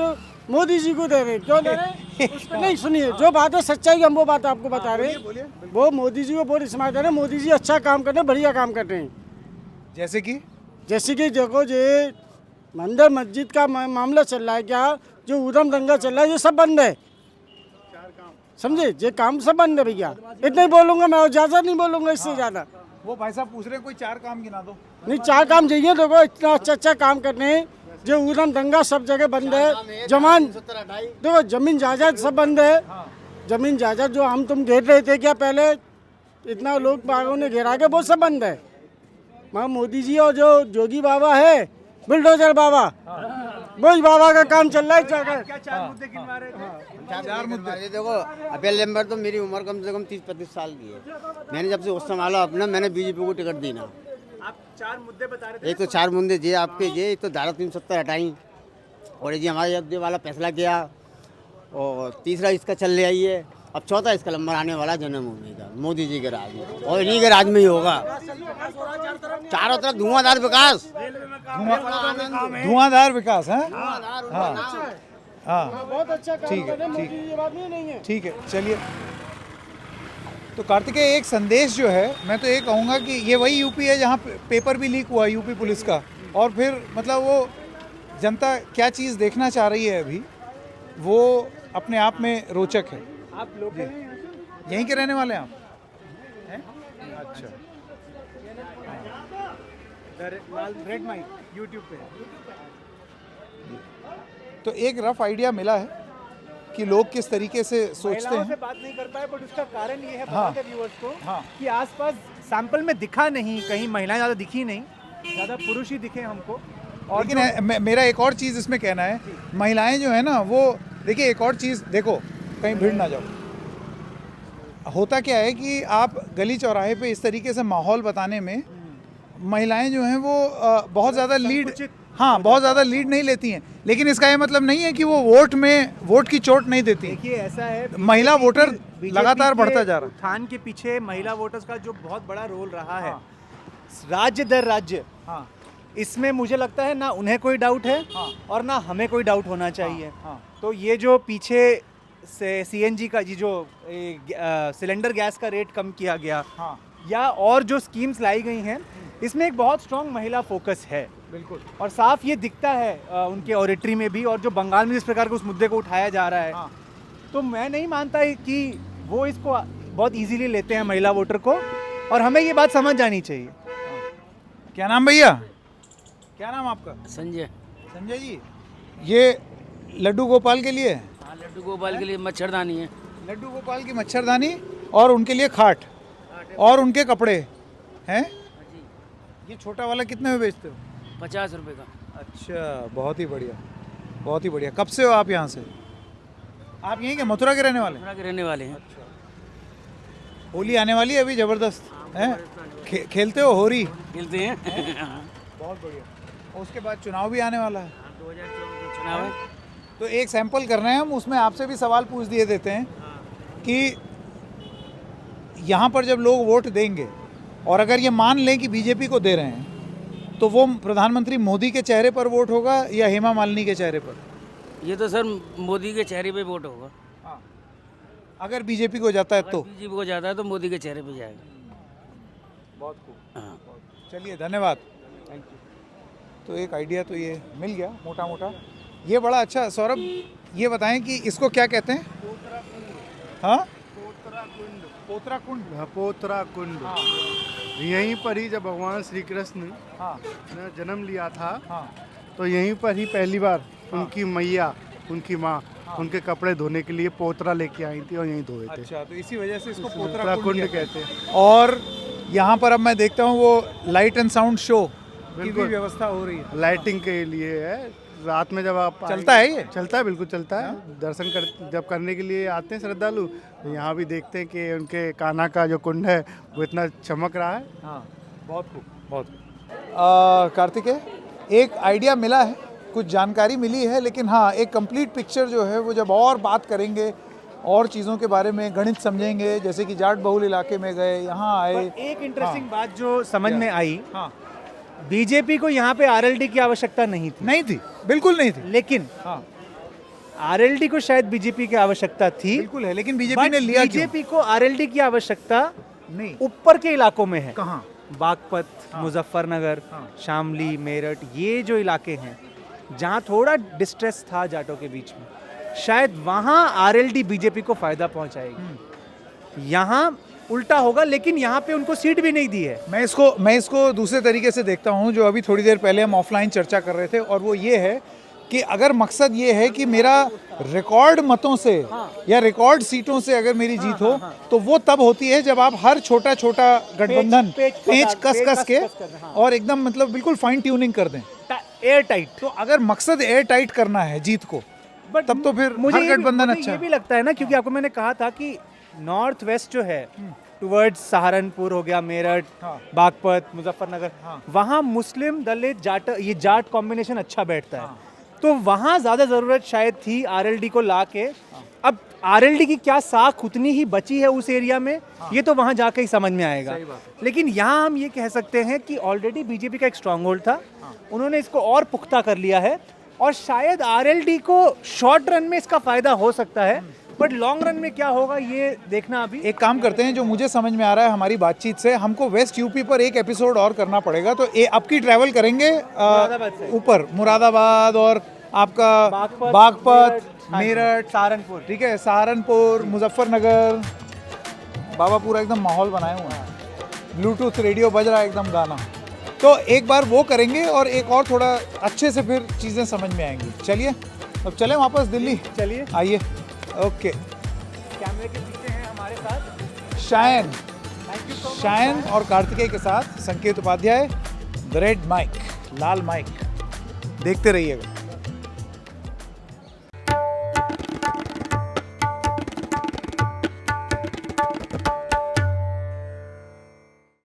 मोदी जी को दे रहे हैं। क्यों दे रहे हैं? उस पर नहीं, सुनिए, जो बात है सच्चाई, हम वो बात आपको बता रहे हैं। वो मोदी जी को वोट इसमें दे रहे हैं। मोदी जी अच्छा काम कर रहे हैं, बढ़िया काम कर रहे हैं। जैसे कि देखो, ये मंदिर मस्जिद का मामला चल रहा है, क्या जो उधम दंगा चल रहा है, ये सब बंद है। समझे, ये काम सब बंद है भैया। इतना ही बोलूंगा मैं, और ज्यादा नहीं बोलूंगा, इससे ज्यादा। वो भाई साहब पूछ रहे हैं कोई 4 काम गिना दो। नहीं, 4 काम चाहिए। देखो, इतना अच्छा काम करने हैं। जो उधम दंगा सब जगह बंद है। देखो, जमीन जायदाद सब बंद है। जमीन जायदाद जो हम तुम घेर रहे थे, क्या पहले इतना लोग बागों ने घेरा के, वो सब बंद है। मगर मोदी जी और जो जोगी बाबा है, बुलडोजर बाबा, वही बाबा का काम चल रहा है। क्या 4 मुद्दे गिनवा रहे थे? 4 मुद्दे। देखो, अपेल नंबर तो मेरी उम्र कम से कम 30-35 साल की है। मैंने जब से उस संभाला अपना, मैंने बीजेपी को टिकट दी ना। आप 4 मुद्दे बता रहे थे। एक तो 4 मुद्दे जे आपके, एक तो धारा 370 हटाई, और ये हमारे अब्दे वाला फैसला किया, और तीसरा इसका चल रहा ही है। अब चौथा इसका नंबर आने वाला जन्मभूमि का, मोदी जी के राज में, और इन्हीं के राज में ही होगा। चारों तरफ धुआंधार विकास, धुआंधार विकास है। हाँ, बहुत अच्छा काम ठीक है, कर रहे हैं ठीक। मोदी जी, ये बात नहीं है। ठीक है, चलिए। तो कार्तिकेय, एक संदेश जो है, मैं तो ये कहूँगा कि ये वही यूपी है जहाँ पेपर भी लीक हुआ यूपी पुलिस का, और फिर मतलब वो जनता क्या चीज़ देखना चाह रही है अभी, वो अपने आप में रोचक है। आप लोकल हैं? यहीं के रहने वाले हैं आप? हैं? अच्छा, रेड माइक यूट्यूब पे है। तो एक रफ आइडिया मिला है कि लोग किस तरीके से सोचते महिलाओं से हैं। बात नहीं कर पाए, बट उसका कारण ये है, हाँ, बता दें व्यूअर्स को, हाँ, कि आसपास सैंपल में दिखा नहीं, कहीं महिलाएं ज़्यादा दिखी नहीं, ज़्यादा पुरुष ही दिखे हमको। और लेकिन मेरा एक और चीज़ इसमें कहना है, महिलाएं जो है ना, वो देखिए, एक और चीज़ देखो, कहीं भीड़ ना जाओ। होता क्या है कि आप गली चौराहे पे इस तरीके से माहौल बताने में महिलाएं जो हैं वो बहुत ज़्यादा लीड, हाँ, बहुत ज़्यादा लीड नहीं लेती हैं। लेकिन इसका ये मतलब नहीं है कि वो वोट की चोट नहीं देती। देखिए, ऐसा है, महिला वोटर लगातार बढ़ता जा रहा है। उत्थान के पीछे महिला वोटर्स का जो बहुत बड़ा रोल रहा है, राज्य दर राज्य, हाँ, इसमें मुझे लगता है ना उन्हें कोई डाउट है, हाँ, और ना हमें कोई डाउट होना चाहिए। हाँ, हाँ। तो ये जो पीछे से CNG का जो सिलेंडर गैस का रेट कम किया गया, हाँ, या और जो स्कीम्स लाई गई हैं, इसमें एक बहुत स्ट्रॉन्ग महिला फोकस है। बिल्कुल। और साफ ये दिखता है उनके ऑडिटरी में भी, और जो बंगाल में जिस प्रकार के उस मुद्दे को उठाया जा रहा है, हाँ। तो मैं नहीं मानता कि वो इसको बहुत इजीली लेते हैं महिला वोटर को, और हमें ये बात समझ जानी चाहिए। क्या नाम भैया? क्या नाम आपका? संजय। संजय जी, ये लड्डू गोपाल के लिए? हाँ, लड्डू गोपाल के लिए मच्छरदानी है। लड्डू गोपाल की मच्छरदानी, और उनके लिए खाट, और उनके कपड़े हैं। ये छोटा वाला कितने में बेचते हो? 50 रुपए का। अच्छा, अच्छा, बहुत ही बढ़िया, बहुत ही बढ़िया। कब से हो आप यहाँ से? आप यहीं के मथुरा के रहने वाले हैं? मथुरा के रहने वाले हैं। होली आने वाली है अभी जबरदस्त हैं? खेलते हो होली? खेलते हैं। बहुत बढ़िया। और उसके बाद चुनाव भी आने वाला है। 2024 चुनाव है। तो एक सैंपल कर रहे हैं हम, उसमें आपसे भी सवाल पूछ दिए देते हैं कि यहाँ पर जब लोग वोट देंगे और अगर ये मान लें कि बीजेपी को दे रहे हैं तो वो प्रधानमंत्री मोदी के चेहरे पर वोट होगा या हेमा मालिनी के चेहरे पर? ये तो सर मोदी के चेहरे पे वोट होगा। अगर बीजेपी को जाता है तो? बीजेपी को जाता है तो मोदी के चेहरे पे जाएगा। बहुत खूब। हाँ। चलिए, धन्यवाद। Thank you. तो एक आइडिया तो ये मिल गया मोटा मोटा। ये बड़ा अच्छा। सौरभ, ये बताएं कि इसको क्या कहते हैं? हाँ, पोतरा कुंड। पोतरा कुंड। यहीं पर ही जब भगवान श्री कृष्ण ने जन्म लिया था, तो यहीं पर ही पहली बार उनकी मैया, उनकी माँ उनके कपड़े धोने के लिए पोतरा लेके आई थी और यहीं धोए थे। अच्छा, तो इसी वजह से इसको पोतरा पोतरा कुंड कुंड कहते हैं। कहते हैं। और यहाँ पर अब मैं देखता हूँ वो लाइट एंड साउंड शो की भी बिल्कुल। व्यवस्था हो रही है। लाइटिंग के लिए है। रात में जब आप चलता है ये? चलता है, बिल्कुल चलता है। दर्शन जब करने के लिए आते हैं श्रद्धालु, तो यहाँ भी देखते हैं कि उनके कान्हा का जो कुंड है वो इतना चमक रहा है। हाँ, बहुत खूब, बहुत खूब। कार्तिकेय, एक आइडिया मिला है, कुछ जानकारी मिली है, लेकिन हाँ, एक कंप्लीट पिक्चर जो है वो जब और बात करेंगे और चीज़ों के बारे में गणित समझेंगे, जैसे कि जाट बहुल इलाके में गए, यहाँ आए। एक इंटरेस्टिंग बात जो समझ में आई, हाँ, बीजेपी को यहाँ पे आरएलडी की आवश्यकता नहीं थी। नहीं थी, बिल्कुल नहीं थी। लेकिन हाँ, आरएलडी को शायद बीजेपी की आवश्यकता थी। बिल्कुल है, लेकिन बीजेपी ने लिया क्यों? बीजेपी को आरएलडी की आवश्यकता नहीं। ऊपर के इलाकों में है। कहाँ? बागपत, मुजफ्फरनगर, शामली, मेरठ, ये जो इलाके हैं जहाँ थोड़ा डिस्ट्रेस था जाटों के बीच में, शायद वहाँ आरएलडी बीजेपी को फायदा पहुँचाएगी। यहाँ उल्टा होगा, लेकिन यहाँ पे उनको सीट भी नहीं दी है। मैं इसको दूसरे तरीके से देखता हूँ, जो अभी थोड़ी देर पहले हम ऑफलाइन चर्चा कर रहे थे, और वो ये है कि अगर मकसद ये है कि मेरा रिकॉर्ड मतों से या रिकॉर्ड सीटों से अगर मेरी जीत हो, तो वो तब होती है जब आप हर छोटा छोटा गठबंधन पेच कस के और एकदम मतलब बिल्कुल फाइन ट्यूनिंग कर दें, एयर टाइट। तो अगर मकसद एयर टाइट करना है जीत को, तब तो फिर हर गठबंधन अच्छा ये भी लगता है ना, क्योंकि आपको मैंने कहा था कि नॉर्थ वेस्ट जो है टुवर्ड्स सहारनपुर हो गया, मेरठ, बागपत, मुजफ्फरनगर, वहाँ मुस्लिम दलित जाट कॉम्बिनेशन अच्छा बैठता है। तो वहाँ ज़्यादा ज़रूरत शायद थी आरएलडी को ला के। अब आरएलडी की क्या साख उतनी ही बची है उस एरिया में, ये तो वहाँ जाके ही समझ में आएगा। लेकिन यहाँ हम ये कह सकते हैं कि ऑलरेडी बीजेपी का एक स्ट्रॉन्ग होल्ड था, उन्होंने इसको और पुख्ता कर लिया है, और शायद आरएलडी को शॉर्ट रन में इसका फायदा हो सकता है, बट लॉन्ग रन में क्या होगा ये देखना। अभी एक काम करते हैं, जो मुझे समझ में आ रहा है हमारी बातचीत से, हमको वेस्ट यूपी पर एक एपिसोड और करना पड़ेगा, तो अब की ट्रैवल करेंगे ऊपर मुरादाबाद और आपका बागपत, मेरठ, सहारनपुर, ठीक है, सहारनपुर, मुजफ्फरनगर। बाबा पूरा एकदम माहौल बनाए हुए हैं, ब्लूटूथ रेडियो बज रहा है एकदम गाना। तो एक बार वो करेंगे और एक और थोड़ा अच्छे से फिर चीज़ें समझ में आएंगी। चलिए अब चलें वापस दिल्ली। चलिए, आइए। ओके, कैमरे के पीछे हैं हमारे साथ शायन और कार्तिकेय के साथ Sanket Upadhyay, the red mic, लाल माइक। देखते रहिएगा।